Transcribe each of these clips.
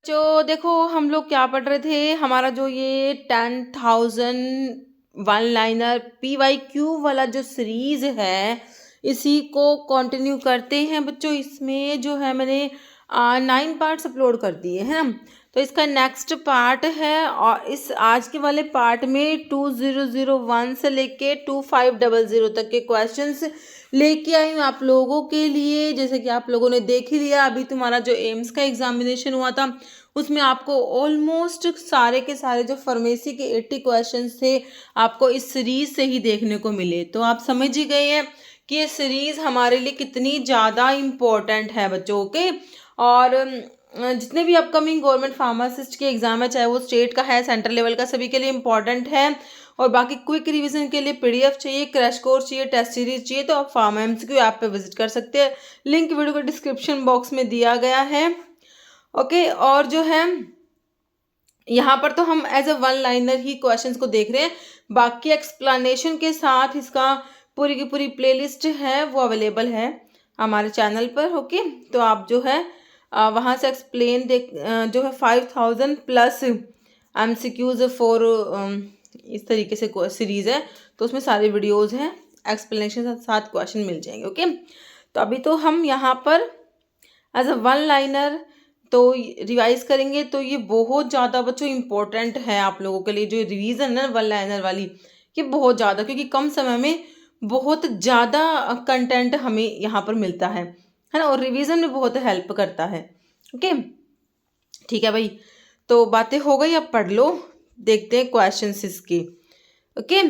जो देखो हम लोग क्या पढ़ रहे थे, हमारा जो ये 10,000 वन लाइनर PYQ वाला जो सीरीज है, इसी को कंटिन्यू करते हैं बच्चों। इसमें जो है मैंने 9 पार्ट्स अपलोड कर दिए है ना। तो इसका नेक्स्ट पार्ट है और इस आज के वाले पार्ट में 2001 से लेके 2500 तक के क्वेश्चंस लेके आई हूँ आप लोगों के लिए। जैसे कि आप लोगों ने देख ही लिया, अभी तुम्हारा जो एम्स का एग्जामिनेशन हुआ था उसमें आपको ऑलमोस्ट सारे के सारे जो फार्मेसी के 80 क्वेश्चंस थे आपको इस सीरीज से ही देखने को मिले। तो आप समझ ही गए हैं कि ये सीरीज हमारे लिए कितनी ज़्यादा इम्पोर्टेंट है बच्चों के। और जितने भी अपकमिंग गवर्नमेंट फार्मासिस्ट के एग्जाम है, चाहे वो स्टेट का है सेंट्रल लेवल का, सभी के लिए इम्पोर्टेंट है। और बाकी क्विक रिवीजन के लिए PDF चाहिए, क्रैश कोर्स चाहिए, टेस्ट सीरीज चाहिए, तो आप फार्मा MCQ ऐप पे विजिट कर सकते हैं। लिंक वीडियो के डिस्क्रिप्शन बॉक्स में दिया गया है। ओके, और जो है यहाँ पर तो हम एज अ वन लाइनर ही क्वेश्चंस को देख रहे हैं, बाकी एक्सप्लेनेशन के साथ इसका पूरी की पूरी प्लेलिस्ट है वो अवेलेबल है हमारे चैनल पर। ओके, तो आप जो है वहाँ से एक्सप्लेन देख जो है 5000 प्लस MCQs फॉर इस तरीके से सीरीज़ है, तो उसमें सारे वीडियोज़ हैं, एक्सप्लेनेशन के साथ क्वेश्चन मिल जाएंगे। ओके, तो अभी तो हम यहाँ पर एज अ वन लाइनर तो रिवाइज करेंगे। तो ये बहुत ज़्यादा बच्चों इम्पोर्टेंट है आप लोगों के लिए, जो रिवीजन है वन लाइनर वाली, ये बहुत ज़्यादा, क्योंकि कम समय में बहुत ज़्यादा कंटेंट हमें यहाँ पर मिलता है ना, और रिवीजन में बहुत हेल्प करता है। ओके, ठीक है भाई, तो बातें हो गई, अब पढ़ लो, देखते हैं क्वेश्चंस इसके। ओके,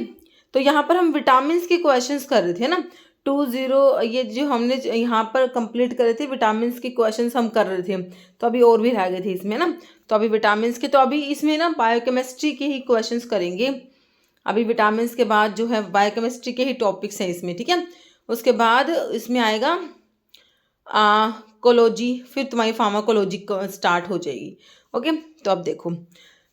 तो यहाँ पर हम विटामिन के क्वेश्चंस कर रहे थे ना, 20 ये जो हमने यहाँ पर कंप्लीट करे थे विटामिन के क्वेश्चंस हम कर रहे थे, तो अभी और भी रह गए थे इसमें ना। तो अभी विटामिन के, तो अभी इसमें ना बायोकेमिस्ट्री के ही क्वेश्चंस करेंगे। अभी विटामिन के बाद जो है बायोकेमिस्ट्री के ही टॉपिक्स हैं इसमें, ठीक है। उसके बाद इसमें आएगा कोलॉजी, फिर तुम्हारी फार्माकोलॉजी स्टार्ट हो जाएगी। ओके, तो अब देखो,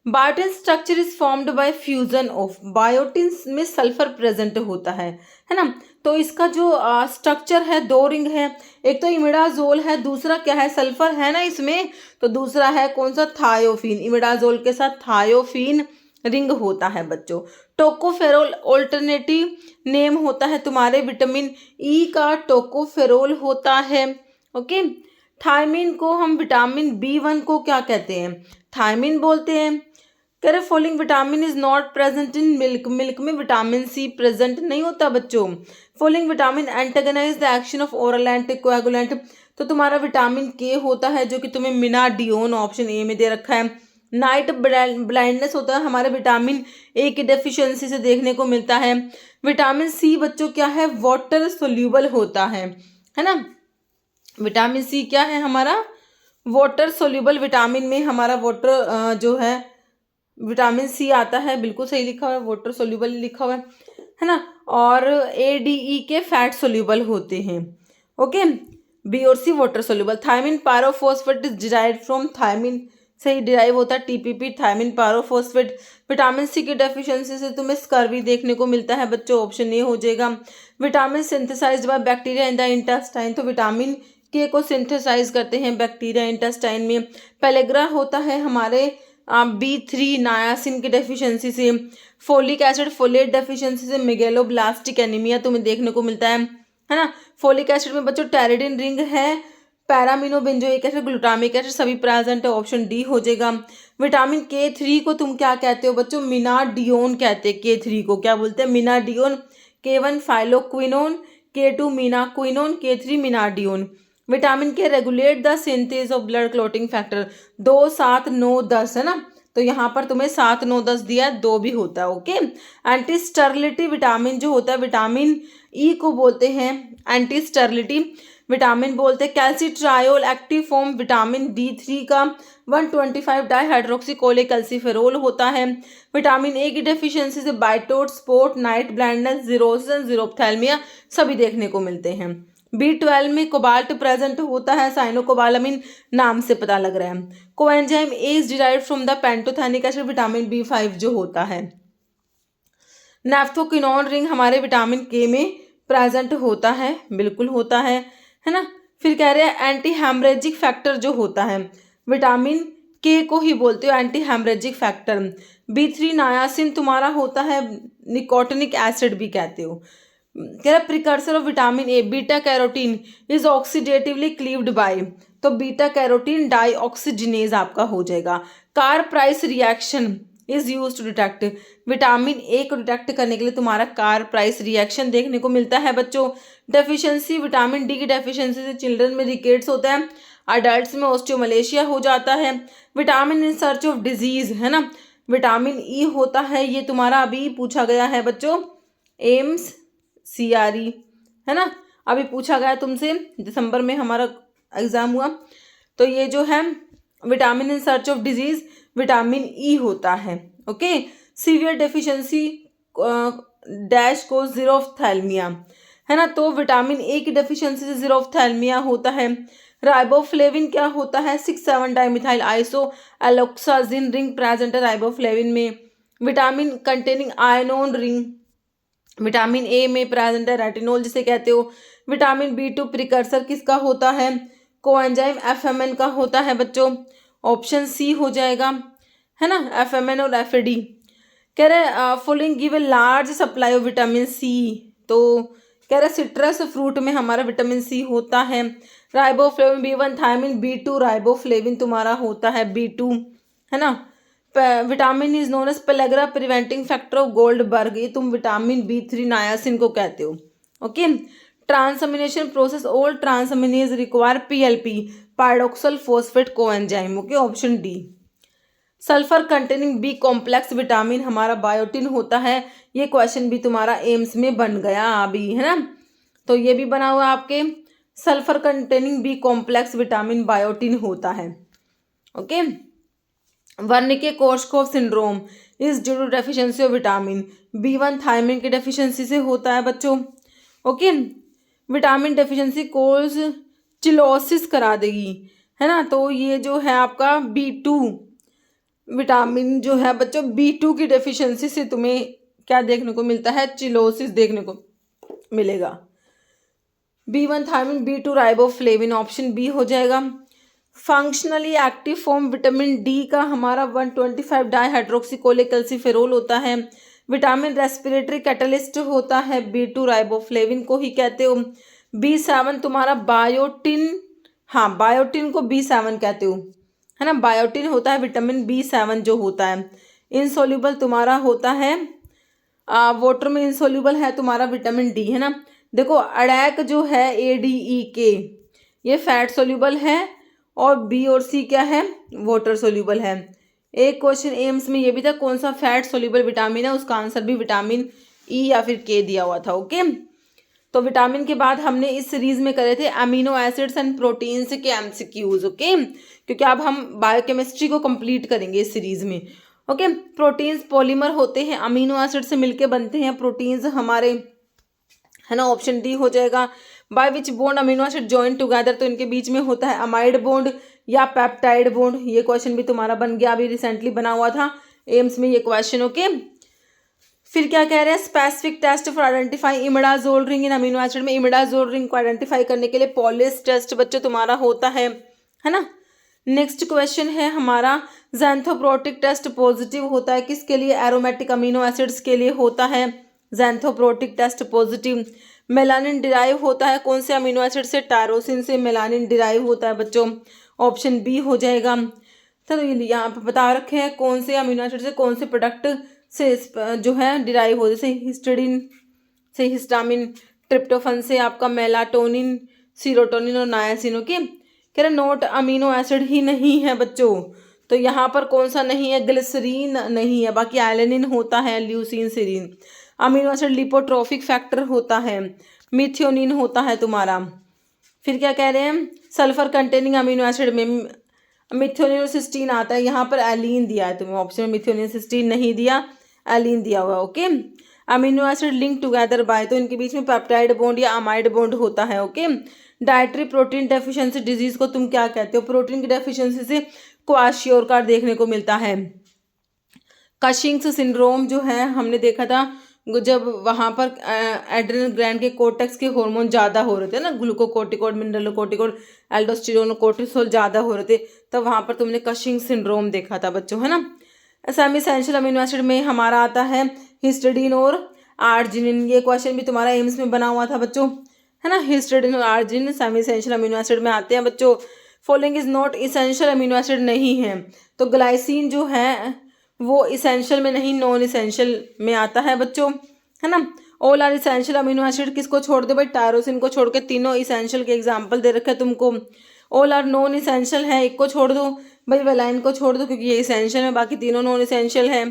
biotin structure is formed bye fusion of, biotin में सल्फर प्रेजेंट होता है ना। तो इसका जो स्ट्रक्चर है, दो रिंग है, एक तो इमिडाजोल है, दूसरा क्या है, सल्फर है ना इसमें, तो दूसरा है कौन सा, थायोफिन। इमिडाजोल के साथ थायोफिन रिंग होता है बच्चों। टोकोफेरोल ऑल्टरनेटिव नेम होता है तुम्हारे विटामिन E का, टोकोफेरोल होता है। ओके, थायमिन को हम विटामिन B1 को क्या कहते हैं, थायमिन बोलते हैं। कह रहे following vitamin is not present in milk, milk में विटामिन C प्रेजेंट नहीं होता बच्चों। Following vitamin antagonize the action of oral anticoagulant, तो तुम्हारा विटामिन K होता है, जो कि तुम्हें मिनाडियोन ऑप्शन A में दे रखा है। नाइट ब्लाइंडनेस होता है हमारे विटामिन A की डेफिशिएंसी से देखने को मिलता है। विटामिन C बच्चों क्या है, वाटर सोल्यूबल होता है ना। विटामिन C क्या है हमारा, वाटर सोल्यूबल। विटामिन में हमारा वाटर जो है विटामिन C आता है, बिल्कुल सही लिखा हुआ है, वाटर सोल्यूबल लिखा हुआ है ना। और ADE के फैट सोल्यूबल होते हैं। ओके, B और C water soluble. Thiamine pyrophosphate is derived from, thiamine से ही डिराइव होता है TPP, thiamine pyrophosphate. Vitamin C की डेफिशिएंसी से तुम्हें स्कर्वी देखने को मिलता है बच्चों, ऑप्शन ए हो जाएगा। Vitamin synthesized by bacteria in the intestine, तो विटामिन K को सिंथेसाइज करते हैं बैक्टीरिया इंटेस्टाइन में। पेलेग्रा होता है हमारे B3 नायासिन की डेफिशिएंसी से। फोलिक एसिड फोलेट डेफिशिएंसी से मेगेलोब्लास्टिक एनीमिया तुम्हें देखने को मिलता है ना। फोलिक एसिड में बच्चों टेरिडिन रिंग है, पैरामिनो बेंजोइक एसिड, ग्लूटामिक एसिड सभी प्रेजेंट है, ऑप्शन डी हो जाएगा। विटामिन K3 को तुम क्या कहते हो बच्चों, मिनाडियोन कहते हैं। K3 को क्या बोलते हैं, मिनाडियोन। K1 phylloquinone, K2 मीनाक्विनोन, K3 मिनाडियोन। Vitamin K regulate the synthesis of blood clotting factor, 2, 7, 9, 10 है ना। तो यहाँ पर तुम्हें 7, 9, 10 दिया है, 2 भी होता है। ओके, एंटी स्टरलिटी विटामिन जो होता है, विटामिन E को बोलते हैं एंटी स्टरलिटी विटामिन बोलते हैं। कैल्सिट्रायोल एक्टिव फॉर्म विटामिन B3 का 125 डाईहाइड्रोक्सीकोलेकैल्सिफेरोल होता है। विटामिन A की डेफिशिएंसी से Bitot, spot, night blindness, xerosis, xerophthalmia सभी देखने को मिलते हैं। B12 में कोबाल्ट प्रेजेंट होता है, साइनोकोबालामिन नाम से पता लग रहा है। Coenzyme A is derived from the pantothenic acid, vitamin B5 जो होता है। नैफ्थोक्विनोन रिंग हमारे विटामिन K में प्रेजेंट होता है, बिल्कुल होता है ना। फिर कह रहे हैं एंटी हेमरेजिक फैक्टर जो होता है विटामिन के को ही बोलते हो एंटी हेमरेजिक फैक्टर। B3 नायासिन तुम्हारा होता है निकोटिनिक एसिड भी कहते हो। कह रहा precursor of vitamin A beta carotene is oxidatively cleaved by, तो बीटा कैरोटीन डाईऑक्सीजिनेज आपका हो जाएगा। Carr Price reaction is use to detect, vitamin A को डिटेक्ट करने के लिए तुम्हारा कार प्राइस रिएक्शन देखने को मिलता है बच्चों। डेफिशिएंसी विटामिन डी की डेफिशिएंसी से चिल्ड्रन में रिकेट्स होता है, अडल्ट्स में ऑस्टियोमलेशिया हो जाता है। Vitamin in search of disease है ना, विटामिन ई होता है, ये तुम्हारा अभी पूछा गया है बच्चों एम्स CRE है ना, अभी पूछा गया तुमसे, दिसंबर में हमारा एग्जाम हुआ। तो ये जो है vitamin in search of disease vitamin E होता है। ओके, सीवियर डेफिशिएंसी डैश को जीरोफ्थैल्मिया है ना, तो विटामिन ए की डेफिशिएंसी से जीरोफ्थैल्मिया होता है। राइबोफ्लेविन क्या होता है 6,7 dimethyl iso alloxazine ring present है राइबोफ्लेविन में। Vitamin containing ionone ring vitamin A में प्रेजेंट है रेटिनोल जिसे कहते हो। विटामिन B2 प्रिकर्सर किसका होता है, कोएंजाइम FMN का होता है बच्चों, ऑप्शन सी हो जाएगा है ना, FMN और FAD। कह रहे following give a large supply of vitamin C, तो कह रहे सिट्रस फ्रूट में हमारा विटामिन सी होता है। Riboflavin B1 thiamine B2 riboflavin तुम्हारा होता है B2 है ना। Vitamin is known as pellagra preventing factor of Goldberg, ये तुम विटामिन B3 नायासिन को कहते हो। Okay, transamination process all transaminase require PLP pyridoxal phosphate coenzyme. Okay, option D. Sulphur containing B complex vitamin हमारा biotin होता है, ये question भी तुम्हारा एम्स में बन गया अभी है ना, तो ये भी बना हुआ आपके sulphur containing B complex vitamin biotin होता है। Okay, Wernicke Korsakoff syndrome is due to deficiency of vitamin B1 thiamine की डेफिशिएंसी से होता है बच्चों। Okay, vitamin deficiency causes cheilosis करा देगी है ना, तो ये जो है आपका B2 विटामिन जो है बच्चों B2 की डेफिशिएंसी से तुम्हें क्या देखने को मिलता है, चिलोसिस देखने को मिलेगा। B1 thiamine B2 riboflavin option B हो जाएगा। Functionally active form vitamin D का हमारा 125 डाइहाइड्रोक्सीकोलेकैल्सिफेरोल होता है। विटामिन रेस्पिरेटरी कैटलिस्ट होता है B2 राइबोफ्लेविन को ही कहते हो। B7 तुम्हारा बायोटिन, हाँ बायोटिन को B7 कहते हो है ना, बायोटिन होता है विटामिन B7 जो होता है। इनसोल्यूबल तुम्हारा होता है वाटर में इनसोल्यूबल है तुम्हारा विटामिन डी है ना। देखो अड़ैक जो है ADEK ये फैट सोल्यूबल है और बी और सी क्या है, वाटर सोल्यूबल है। एक क्वेश्चन एम्स में ये भी था कौन सा फैट सोल्यूबल विटामिन है, उसका आंसर भी विटामिन ई या फिर के दिया हुआ था। ओके, तो विटामिन के बाद हमने इस सीरीज में करे थे अमीनो एसिड्स एंड प्रोटीन्स के MCQs। ओके, क्योंकि अब हम बायोकेमिस्ट्री को कंप्लीट करेंगे इस सीरीज में। ओके, प्रोटीन्स पॉलीमर होते हैं, अमीनो एसिड से मिलके बनते हैं प्रोटीन्स हमारे है ना, ऑप्शन डी हो जाएगा। By which bond amino acid join together, तो इनके बीच में होता है अमाइड बॉन्ड या पेप्टाइड बॉन्ड, ये क्वेश्चन भी तुम्हारा बन गया, अभी रिसेंटली बना हुआ था एम्स में ये क्वेश्चन। ओके, फिर क्या कह रहे हैं, specific test for identify imidazole ring in amino acid में इमिडाजोल रिंग को आइडेंटिफाई करने के लिए पॉलिस टेस्ट बच्चे तुम्हारा होता है ना। नेक्स्ट क्वेश्चन है हमारा ज़ैंथोप्रोटिक टेस्ट पॉजिटिव होता है किसके लिए, एरोमेटिक अमीनो एसिड्स के लिए होता है ज़ैंथोप्रोटिक टेस्ट पॉजिटिव। मेलानिन डिराइव होता है कौन से अमीनो एसिड से, टायरोसिन से मेलानिन डिराइव होता है बच्चों, ऑप्शन बी हो जाएगा। तो यहाँ पे बता रखे हैं कौन से अमीनो एसिड से कौन से प्रोडक्ट से जो है डिराइव हो, जैसे हिस्टिडीन से हिस्टामिन, ट्रिप्टोफन से आपका मेलाटोनिन, सीरोटोनिन और नायासिन। ओके, कह रहे नोट अमीनो एसिड ही नहीं है बच्चों, तो यहाँ पर कौन सा नहीं है, ग्लिसरीन नहीं है, बाकी एलेनिन होता है, leucine, serine. Amino acid lipotropic factor होता है, मिथियोनिन होता है तुम्हारा। फिर क्या कह रहे हैं, सल्फर कंटेनिंग अमीनो एसिड में मिथियोनिन और सिस्टीन आता है, यहाँ पर एलीन दिया है तुम्हें ऑप्शन में, मिथियोनिन सिस्टीन नहीं दिया, एलीन दिया हुआ। Okay, amino acid link together by, तो इनके बीच में पेप्टाइड बॉन्ड या अमाइड बॉन्ड होता है। Okay, dietary protein deficiency disease को तुम क्या कहते हो, प्रोटीन की डेफिशिएंसी से क्वाशियोरकार देखने को मिलता है। कशिंग्स सिंड्रोम जो है हमने देखा था जब वहाँ पर एड्रेनल ग्लैंड के कोर्टेक्स के हार्मोन ज़्यादा हो रहे थे ना, ग्लूकोकोर्टिकोइड, मिनरलोकोर्टिकोइड, एल्डोस्टेरोन, कोर्टिसोल ज़्यादा हो रहे थे, तब वहाँ पर तुमने कशिंग सिंड्रोम देखा था बच्चों, है ना। सेमी एसेंशियल अमीनो एसिड में हमारा आता है हिस्टिडीन और आर्जिनिन। ये क्वेश्चन भी तुम्हारा एम्स में बना हुआ था बच्चों, है ना। हिस्टिडीन और arginine semi essential amino acid में आते हैं बच्चों। Following is not essential amino acid नहीं है, तो ग्लाइसिन जो है वो इसेंशियल में नहीं, नॉन इसेंशियल में आता है बच्चों, है ना। All are essential amino acid किसको छोड़ दो भाई, टायरोसिन को छोड़ के, तीनों इसेंशियल के एग्जाम्पल दे रखे तुमको। ऑल आर नॉन इसेंशियल है, एक को छोड़ दो भाई, वेलाइन को छोड़ दो क्योंकि ये इसेंशियल है, बाकी तीनों नॉन इसेंशियल है।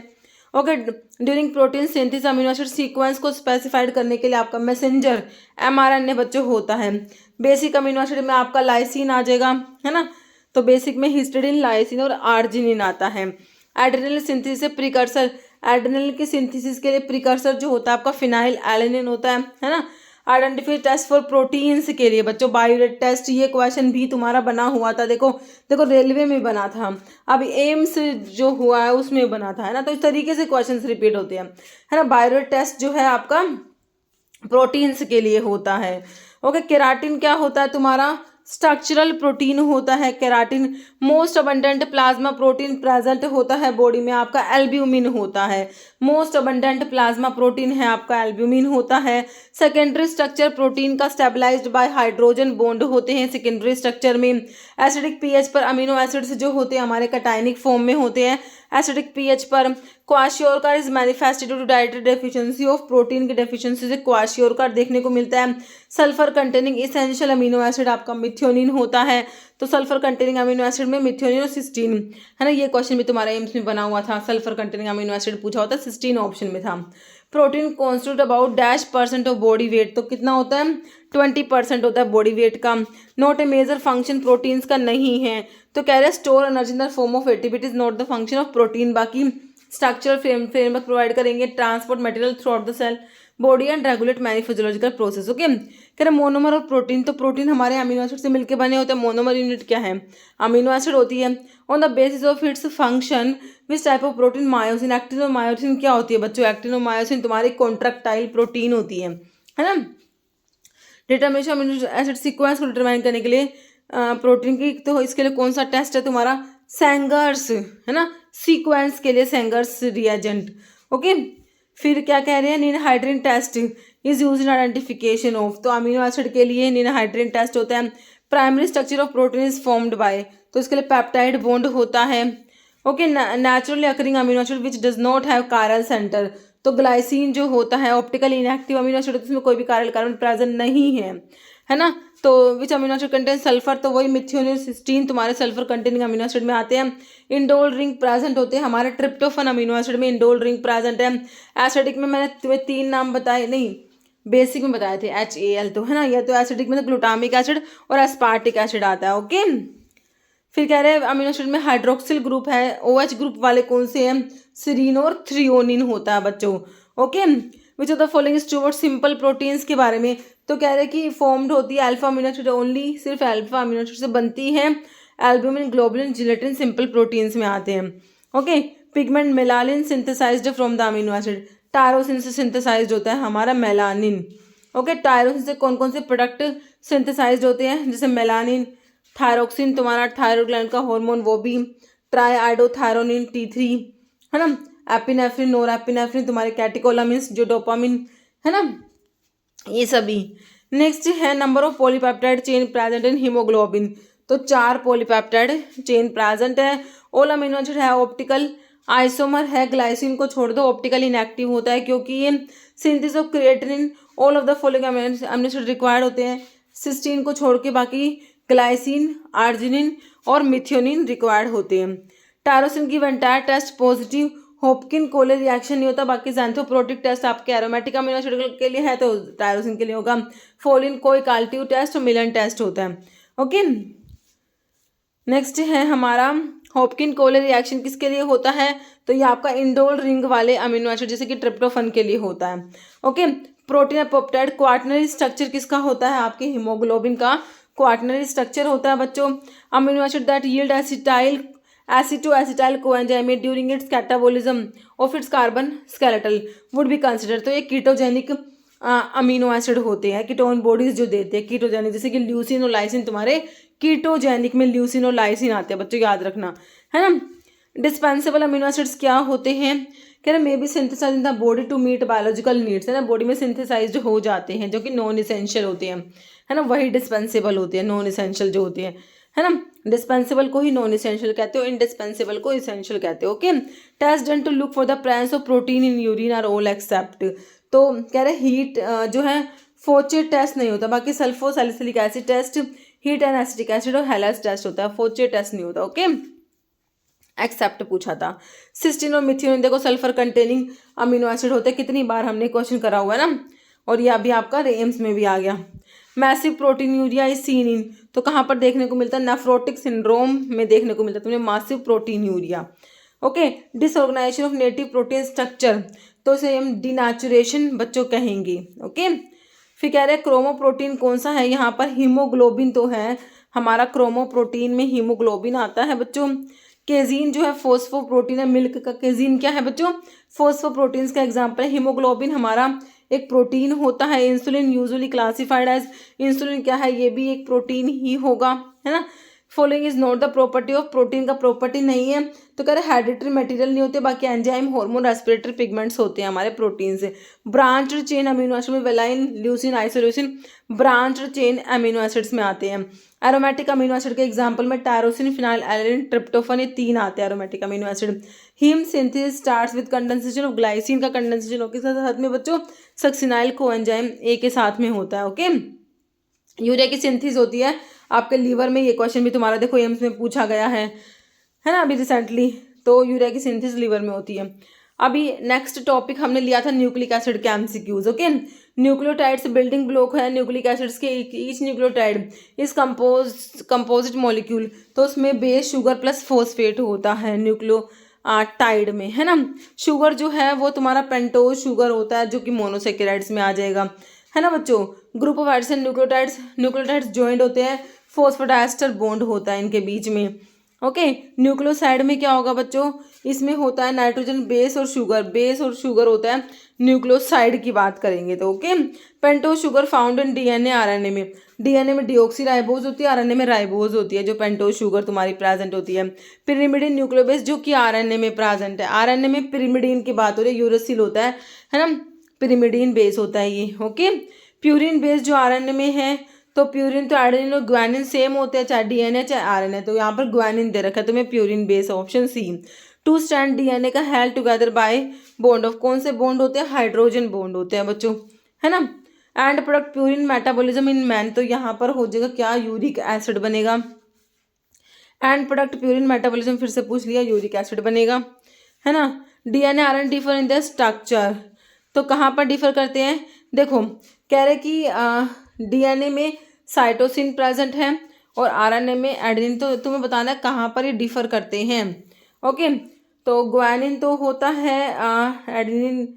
Okay, during protein synthesis amino acid sequence को स्पेसिफाइड करने के लिए आपका मैसेंजर mRNA बच्चों होता है। बेसिक अमीनो एसिड में आपका लाइसिन आ जाएगा, है ना। तो बेसिक में हिस्टिडीन, लाइसिन और आर्जिनिन आता है। एड्रेनल सिंथेसिस से प्रिकर्सर, एड्रेनल के सिंथेसिस के लिए प्रिकर्सर जो होता है आपका फिनाइल एलेनिन होता है ना। आइडेंटिफाई टेस्ट फॉर प्रोटीन्स के लिए बच्चों बायोरेट टेस्ट, ये क्वेश्चन भी तुम्हारा बना हुआ था, देखो रेलवे में बना था, अब एम्स जो हुआ है उसमें बना था, है ना। तो इस तरीके से क्वेश्चन रिपीट होते हैं, है ना। बायोरेट टेस्ट जो है आपका प्रोटीन्स के लिए होता है। ओके, केराटिन क्या होता है तुम्हारा, स्ट्रक्चरल प्रोटीन होता है keratin. Most abundant plasma protein present होता है बॉडी में आपका एल्ब्यूमिन होता है। मोस्ट अबंडेंट प्लाज्मा प्रोटीन है आपका एल्ब्यूमिन होता है। सेकेंडरी स्ट्रक्चर प्रोटीन का स्टेबलाइज्ड बाय हाइड्रोजन बॉन्ड होते हैं सेकेंडरी स्ट्रक्चर में। एसिडिक पीएच पर अमीनो एसिड्स जो होते हैं हमारे कैटायनिक फॉर्म में होते हैं एसिडिक पीएच पर। Kwashiorkor is manifested to dietary deficiency of protein की डेफिशिएंसी से क्वाशियोरकर देखने को मिलता है। Sulphur containing essential amino acid आपका मिथ्योनिन होता है, तो सल्फर कंटेनिंग अमीनो एसिड में मिथ्योनिन और सिस्टीन, है ना। ये क्वेश्चन भी तुम्हारा एम्स में बना हुआ था, सल्फर कंटेनिंग अमीनो एसिड पूछा होता, सिस्टीन ऑप्शन में था। Protein constitute about %% of body weight, तो कितना होता है 20% होता है बॉडी वेट का। Not a major function proteins का नहीं है, तो कह रहे हैं store energy in the form of ATP, it is not the function of protein. बाकी स्ट्रक्चरल फ्रेमवर्क प्रोवाइड करेंगे, transport material throughout the cell body and regulate many physiological process. Okay, कह रहे मोनोमर और protein, तो protein हमारे amino acid से मिलकर बने होते हैं। मोनोमर यूनिट क्या है, अमीनो एसिड होती है। On the basis of its function which type of protein, myosin. Actin और मायोसिन क्या होती है बच्चों, एक्टिन और मायोसिन तुम्हारी कॉन्ट्रैक्टाइल प्रोटीन होती है ना। डिटर्मिनेशन अमीनो एसिड सीक्वेंस को डिटरमाइन करने के लिए प्रोटीन की, तो इसके लिए कौन सा टेस्ट है तुम्हारा, सेंगर्स, है ना। सीक्वेंस के लिए सेंगर्स रिएजेंट। ओके, फिर क्या कह रहे हैं, ninhydrin test is use in identification of, तो अमीनो एसिड के लिए निनहाइड्रिन टेस्ट होता है। Primary structure of protein is formed by, तो इसके लिए पेप्टाइड बॉन्ड होता है। Okay, naturally occurring amino acid which does not have chiral centre, तो ग्लाइसिन जो होता है ऑप्टिकली इनएक्टिव अमीनो एसिड, इसमें कोई भी कायरल कार्बन प्रेजेंट नहीं है ना। तो which amino acid contain sulphur, तो वही मिथ्योनिन, सिस्टीन तुम्हारे सल्फर कंटेनिंग अमीनो एसिड में आते हैं। इंडोल रिंग प्रेजेंट होते हैं हमारे ट्रिप्टोफन अमीनो एसिड में, इंडोल रिंग प्रेजेंट है। एसिडिक में मैंने तुम्हें 3 नाम बताए, नहीं बेसिक में बताए थे, HAL, तो है ना। या तो एसिडिक में तो ग्लूटामिक एसिड और एस्पार्टिक एसिड आता है। ओके, फिर कह रहे हैं अमीनो एसिड में हाइड्रोक्सिल ग्रुप है, OH ग्रुप वाले कौन से हैं, सीरीन और थ्रियोनिन होता है बच्चों। Okay, which of the following is true about simple proteins के बारे में, तो कह रहे हैं कि फॉर्म्ड होती है अल्फा अमीनो एसिड ओनली, सिर्फ अल्फा अमीनो एसिड से बनती है। Albumin, globulin, gelatin simple proteins में आते हैं। Okay, pigment melanin synthesized from the amino acid, tyrosine से सिंथेसाइज्ड होता है हमारा मेलानिन। ओके, टायरोसिन से कौन कौन से प्रोडक्ट सिंथेसाइज्ड होते हैं, जैसे मेलानिन, थायरोक्सिन तुम्हारा थायराइड ग्लैंड का हार्मोन वो भी, ट्राईआइडोथायरोनिन T3, है ना। एपिनेफ्रिन, नोरेपिनेफ्रिन तुम्हारे कैटिकोलामिन्स जो डोपामिन, है ना, ये सभी। नेक्स्ट है number of polypeptide chain present in haemoglobin, तो 4 पॉलीपेप्टाइड चेन प्रेजेंट है। ऑल अमीनो एसिड है ऑप्टिकल आइसोमर है, ग्लाइसिन को छोड़ दो, ऑप्टिकल इनएक्टिव होता है क्योंकि ये synthesis of creatinine, all of the following amino acid required होते हैं। सिस्टीन को छोड़ के बाकी ग्लाइसिन, आर्जिनिन और मिथ्योनिन रिक्वायर्ड होते हैं। टायरोसिन की एंटायर टेस्ट पॉजिटिव, होपकिन कोले रिएक्शन नहीं होता। बाकी ज़ैंथोप्रोटिक टेस्ट आपके एरोमेटिक अमीनो एसिड के लिए है, तो टायरोसिन के लिए होगा। फोलिन कोई काल्टिव टेस्ट और मिलन टेस्ट होता है। ओके, नेक्स्ट है हमारा होपकिन कोले रिएक्शन किसके लिए होता है, तो ये आपका इंडोल रिंग वाले अमीनो एसिड जैसे कि ट्रिप्टोफन के लिए होता है। Okay, protein peptide quaternary structure किसका होता है, आपके हीमोग्लोबिन का क्वाटर्नरी स्ट्रक्चर होता है बच्चों। Amino acid that yield acetyl acetoacetyl coenzyme during its catabolism of its carbon skeletal would be consider. तो ये कीटोजेनिक अमीनो एसिड होते हैं, कीटोन बॉडीज जो देते हैं कीटोजेनिक, जैसे कि ल्यूसिन और लाइसिन तुम्हारे कीटोजेनिक में ल्यूसिन और लाइसिन आते हैं बच्चों, याद रखना है ना। डिस्पेंसेबल अमीनो एसिड्स क्या होते हैं, कह रहे may be synthesize in the body to meet biological needs, है ना, बॉडी में सिंथेसाइज हो जाते हैं जो कि नॉन इसेंशियल होते हैं, है ना, वही डिस्पेंसेबल होते हैं, नॉन इसेंशियल जो होते हैं, है ना। डिस्पेंसेबल को ही नॉन इसेंशियल कहते हो, इनडिस्पेंसेबल को इसेंशियल कहते हो। Okay, test done to look for the presence of protein in urine are all except. तो कह रहे हीट जो है फोचे टेस्ट नहीं होता, बाकी sulfosalicylic acid test, heat and acetic acid और हेलास टेस्ट होता है, फोचे टेस्ट नहीं होता। ओके, एक्सेप्ट पूछा था। सिस्टीन और मिथियोनिन देखो सल्फर कंटेनिंग अमीनो एसिड होते हैं, कितनी बार हमने क्वेश्चन करा हुआ है ना, और ये अभी आपका एम्स में भी आ गया। Massive protein urea is seen in, तो कहाँ पर देखने को मिलता है, नेफ्रोटिक सिंड्रोम में देखने को मिलता है तुम्हें massive protein urea. Okay, disorganisation of native protein structure, तो इसे हम डिनेचुरेशन बच्चों कहेंगे। ओके, फिर कह रहे हैं क्रोमोप्रोटीन कौन सा है, यहाँ पर हीमोग्लोबिन तो है हमारा, क्रोमोप्रोटीन में हीमोग्लोबिन आता है बच्चों। केजीन जो है फोस्फोप्रोटीन है, मिल्क का केजीन क्या है बच्चों, फोस्फोप्रोटीन्स का एग्जांपल है। हीमोग्लोबिन हमारा एक प्रोटीन होता है। Insulin usually classified as, insulin क्या है, ये भी एक प्रोटीन ही होगा, है ना। Following is not the property of, protein का प्रॉपर्टी नहीं है, तो कह रहे हेरिडिटरी मटेरियल नहीं होते, बाकी एंजाइम हार्मोन रेस्पिरेटरी पिगमेंट्स होते हैं हमारे प्रोटीन से। ब्रांच्ड चेन अमीनो एसिड में valine, leucine, isoleucine branched chain amino acids में आते हैं। एरोमेटिक अमीनो एसिड के एग्जांपल में टायरोसिन, फिनाइल एलानिन, ट्रिप्टोफन, ये 3 आते हैं aromatic amino acid. Heme synthesis starts with condensation of glycine, का कंडेंसेशन हो के साथ में बच्चों सक्सिनाइल कोएंजाइम ए के साथ में होता है। ओके, यूरिया की सिंथेसिस होती है आपके लीवर में, ये क्वेश्चन भी तुम्हारा देखो एम्स में पूछा गया है ना अभी रिसेंटली, तो यूरिया की सिंथेसिस लीवर में होती है। अभी नेक्स्ट टॉपिक हमने लिया था न्यूक्लिक एसिड के MCQs. Okay, nucleotides building block है न्यूक्लिक एसिड्स के, ईच न्यूक्लियोटाइड इस कंपोजिट मॉलिक्यूल, तो उसमें बेस शुगर प्लस फॉस्फेट होता है न्यूक्लियोटाइड में, है ना। शुगर जो है वो तुम्हारा पेंटोज शुगर होता है जो कि मोनोसेकेराइड्स में आ जाएगा, है ना बच्चों। Group of addition nucleotides joint होते हैं, फॉस्फोडाइस्टर बॉन्ड होता है इनके बीच में। ओके, न्यूक्लियोसाइड में क्या होगा बच्चों, इसमें होता है नाइट्रोजन बेस और शुगर होता है न्यूक्लियोसाइड की बात करेंगे तो। Okay, pentose sugar found in DNA RNA में, डीएनए में डीऑक्सीराइबोज होती है, आरएनए में राइबोज होती है, जो पेंटोज शुगर तुम्हारी प्रेजेंट होती है। पिरिमिडिन न्यूक्लियोबेस जो कि आरएनए में प्रेजेंट है, आरएनए में पिरिमिडिन की बात हो रही है, यूरासिल होता है ना, पिरिमिडीन बेस होता है ये। ओके, प्यूरिन बेस जो आरएनए में है, तो प्यूरिन तो एडेनिन और ग्वानिन सेम होते हैं, चाहे डीएनए चाहे आरएनए, तो यहाँ पर ग्वानिन दे रखा है तुम्हें, purine base option C. 2 strand DNA का held together by bond of, कौन से बॉन्ड होते हैं, हाइड्रोजन बॉन्ड होते हैं बच्चों, है ना। And product purine metabolism in man, तो यहाँ पर हो जाएगा क्या, यूरिक एसिड बनेगा। एंड प्रोडक्ट प्यूरिन मेटाबॉलिज्म फिर से पूछ लिया, यूरिक एसिड बनेगा, है ना। DNA RNA differ in the structure, तो कहाँ पर डिफर करते हैं, देखो कह रहे कि डीएनए में साइटोसिन प्रेजेंट है और आरएनए में एडेनिन, तो तुम्हें बताना है कहाँ पर ये डिफर करते हैं। ओके, तो ग्वानिन तो होता है एडेनिन,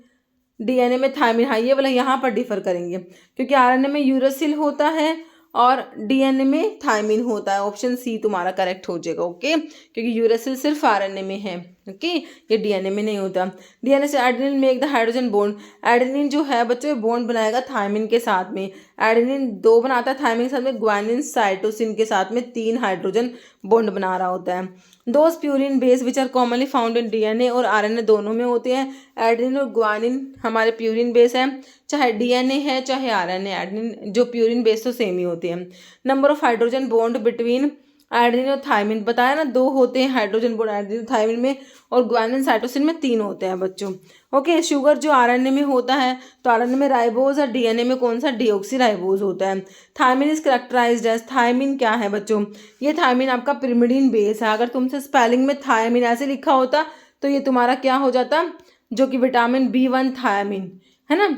डीएनए में थायमिन, हाँ ये वाला यहाँ पर डिफर करेंगे क्योंकि आरएनए में यूरासिल होता है और डीएनए में थायमिन होता है, ऑप्शन सी तुम्हारा करेक्ट हो जाएगा। ओके, क्योंकि यूरासिल सिर्फ आरएनए में है, ओके, ये डीएनए में नहीं होता। डीएनए से adenine make the hydrogen bond, adenine जो है बच्चों बॉन्ड बनाएगा थायमिन के साथ में, एडेनिन 2 बनाता है थायमिन के साथ में, ग्वानिन साइटोसिन के साथ में 3 हाइड्रोजन बॉन्ड बना रहा होता है। Those purine base which are commonly found in DNA और आरएनए दोनों में होते हैं, एडेनिन और ग्वानिन हमारे प्यूरिन बेस है, चाहे डीएनए है चाहे आरएनए, एडेनिन जो प्यूरिन बेस तो सेम ही होते हैं। Number of hydrogen bond between adenine और थायमिन बताया ना, 2 होते हैं हाइड्रोजन बॉन्ड एडेनिन थायमिन में, और ग्वानिन साइटोसिन में 3 होते हैं बच्चों। ओके, शुगर जो आरएनए में होता है, तो आरएनए में राइबोज और डीएनए में कौन सा, डीऑक्सीराइबोज होता है। Thymine is characterized as, thymine क्या है बच्चों, ये थायमिन आपका पिरिमिडीन बेस है। अगर तुमसे स्पेलिंग में थायमिन ऐसे लिखा होता तो ये तुम्हारा क्या हो जाता, जो कि विटामिन B1 थायमिन, है ना।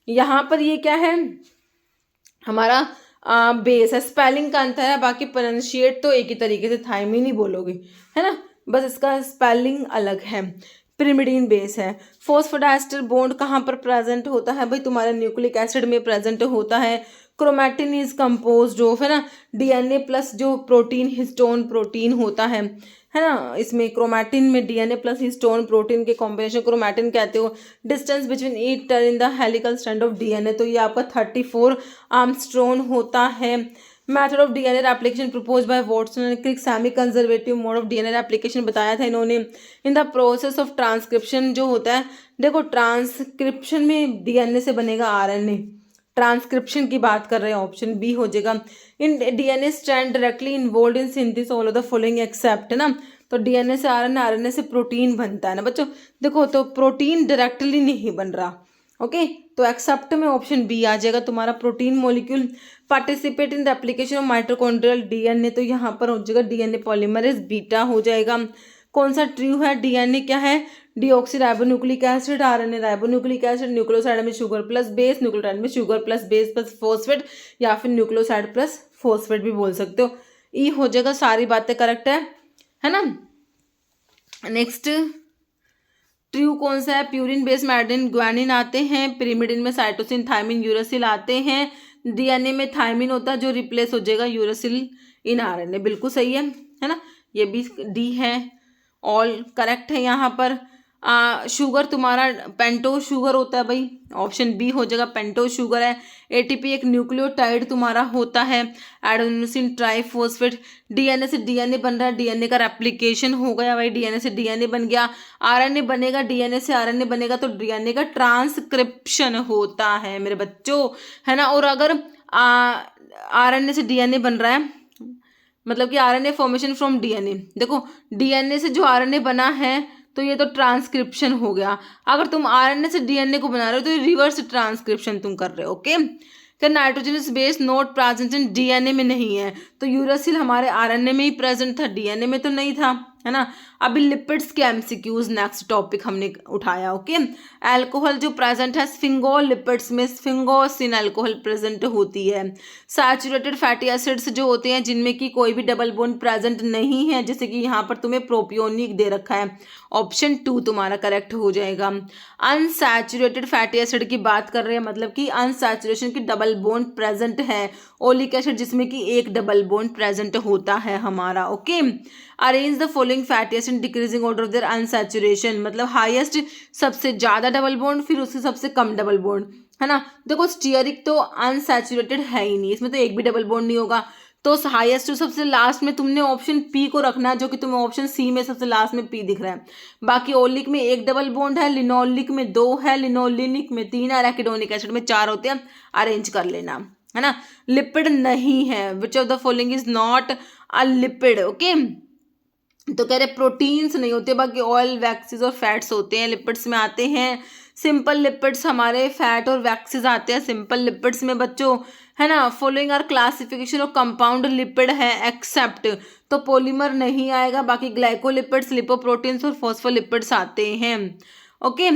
यहाँ पर ये क्या है, हमारा बेस है, स्पेलिंग का अंतर है, बाकी प्रोनाउंशिएट तो एक ही तरीके से थायमिन ही बोलोगे, है ना, बस इसका स्पेलिंग अलग है। पिरिमिडीन बेस है। फॉस्फोडाइस्टर बॉन्ड कहाँ पर प्रेजेंट होता है भाई, तुम्हारे न्यूक्लिक एसिड में प्रेजेंट होता है। क्रोमैटिन इज कंपोज्ड ऑफ, है ना, डीएनए प्लस जो प्रोटीन हिस्टोन प्रोटीन होता है ना, इसमें क्रोमैटिन में डीएनए प्लस हिस्टोन प्रोटीन के कॉम्बिनेशन क्रोमैटिन कहते हो। Distance between each turn in the helical strand of DNA, तो ये आपका 34 आर्मस्ट्रॉन होता है। Method of DNA application propose by Watson and Crick, semi conservative mode of DNA application बताया था इन्होंने। In the process of transcription जो होता है, देखो ट्रांसक्रिप्शन में डीएनए से बनेगा आरएनए, ट्रांसक्रिप्शन की बात कर रहे हैं, ऑप्शन बी हो जाएगा। In DNA strand directly involve in synthesis all of the following except, है ना, तो डीएनए से आरएनए, आरएनए से प्रोटीन बनता है ना बच्चों। देखो तो प्रोटीन डायरेक्टली नहीं बन रहा, ओके, तो एक्सेप्ट में ऑप्शन बी आ जाएगा तुम्हारा। Protein molecule participate in the application of mitochondrial DNA, तो यहाँ पर हो जाएगा डीएनए पॉलीमरेज बीटा हो जाएगा। कौन सा ट्रू है, डीएनए क्या है, deoxyribonucleic acid, RNA ribonucleic acid, nucleoside में शुगर प्लस बेस, न्यूक्लियोटाइड में sugar plus base plus phosphate, या फिर न्यूक्लियोसाइड प्लस फॉस्फेट भी बोल सकते हो। ई हो जाएगा, सारी बातें करेक्ट है ना। नेक्स्ट ट्रू कौन सा है, प्यूरिन बेस मैडिन ग्वानिन आते हैं, पिरिमिडिन में साइटोसिन थायमिन यूरासिल आते हैं, डीएनए में थायमिन होता है जो रिप्लेस हो जाएगा यूरासिल इन आरएनए, बिल्कुल सही है ना, ये भी डी है, ऑल करेक्ट है यहाँ पर। शुगर तुम्हारा पेंटो शुगर होता है भाई, ऑप्शन बी हो जाएगा, पेंटो शुगर है। एटीपी एक न्यूक्लियोटाइड तुम्हारा होता है, एडेनोसिन ट्राइफॉस्फेट, डीएनए से डीएनए बन रहा है, डीएनए का रेप्लिकेशन हो गया भाई, डीएनए से डीएनए बन गया, आरएनए बनेगा, डीएनए से आरएनए बनेगा, तो डीएनए का ट्रांसक्रिप्शन होता है मेरे बच्चों, है ना। और अगर आरएनए से डीएनए बन रहा है, मतलब कि आरएनए फॉर्मेशन फ्रॉम डीएनए, देखो डीएनए से जो आरएनए बना है तो ये तो ट्रांसक्रिप्शन हो गया। अगर तुम आरएनए से डीएनए को बना रहे हो तो ये रिवर्स ट्रांसक्रिप्शन तुम कर रहे हो, ओके। क्या nitrogenous base not present in DNA में नहीं है, तो यूरासिल हमारे आरएनए में ही प्रेजेंट था, डीएनए में तो नहीं था, है ना। अभी लिपिड्स के एमसीक्यूज नेक्स्ट टॉपिक हमने उठाया, ओके। अल्कोहल जो प्रेजेंट है स्फिंगोलिपिड्स में, स्फिंगोसिन अल्कोहल प्रेजेंट होती है। सैचुरेटेड फैटी एसिड्स जो होते हैं जिनमें कि कोई भी डबल बॉन्ड प्रेजेंट नहीं है, जैसे कि यहाँ पर तुम्हें प्रोपियोनिक दे रखा है, ऑप्शन 2 तुम्हारा करेक्ट हो जाएगा। अनसैचुरेटेड फैटी एसिड की बात कर रहे हैं, मतलब कि अनसैचुरेशन की डबल बॉन्ड प्रेजेंट है। ओलिक एसिड जिसमें कि एक डबल बॉन्ड प्रेजेंट होता है हमारा, okay. Arrange the following fatty acid decreasing order of their unsaturation, मतलब हाईएस्ट सबसे ज्यादा डबल बॉन्ड, फिर उससे सबसे कम डबल बॉन्ड, है ना। देखो स्टीयरिक तो अनसैचुरेटेड है ही नहीं, इसमें तो एक भी डबल बॉन्ड नहीं होगा, तो हाईएस्ट टू सबसे लास्ट में तुमने ऑप्शन पी को रखना है, जो कि तुम्हें ऑप्शन सी में सबसे लास्ट में पी दिख रहा है। बाकी ओलिक में एक डबल बॉन्ड है, लिनोलिक में 2 है, लिनोलिनिक में 3 है, एराकिडोनिक एसिड में 4 होते हैं, अरेंज कर लेना, है ना। लिपिड नहीं है, विच of the following is not a lipid, okay. तो कह रहे प्रोटीन्स नहीं होते, बाकी ऑयल वैक्सीज और फैट्स होते हैं, लिपिड्स में आते हैं। सिंपल लिपिड्स हमारे फैट और वैक्सीज आते हैं सिंपल लिपिड्स में बच्चों, है ना। Following are classification of compound lipid है एक्सेप्ट, तो पॉलीमर नहीं आएगा, बाकी ग्लाइकोलिपिड्स, लिपोप्रोटीन्स और फॉस्फोलिपिड्स आते हैं, ओके।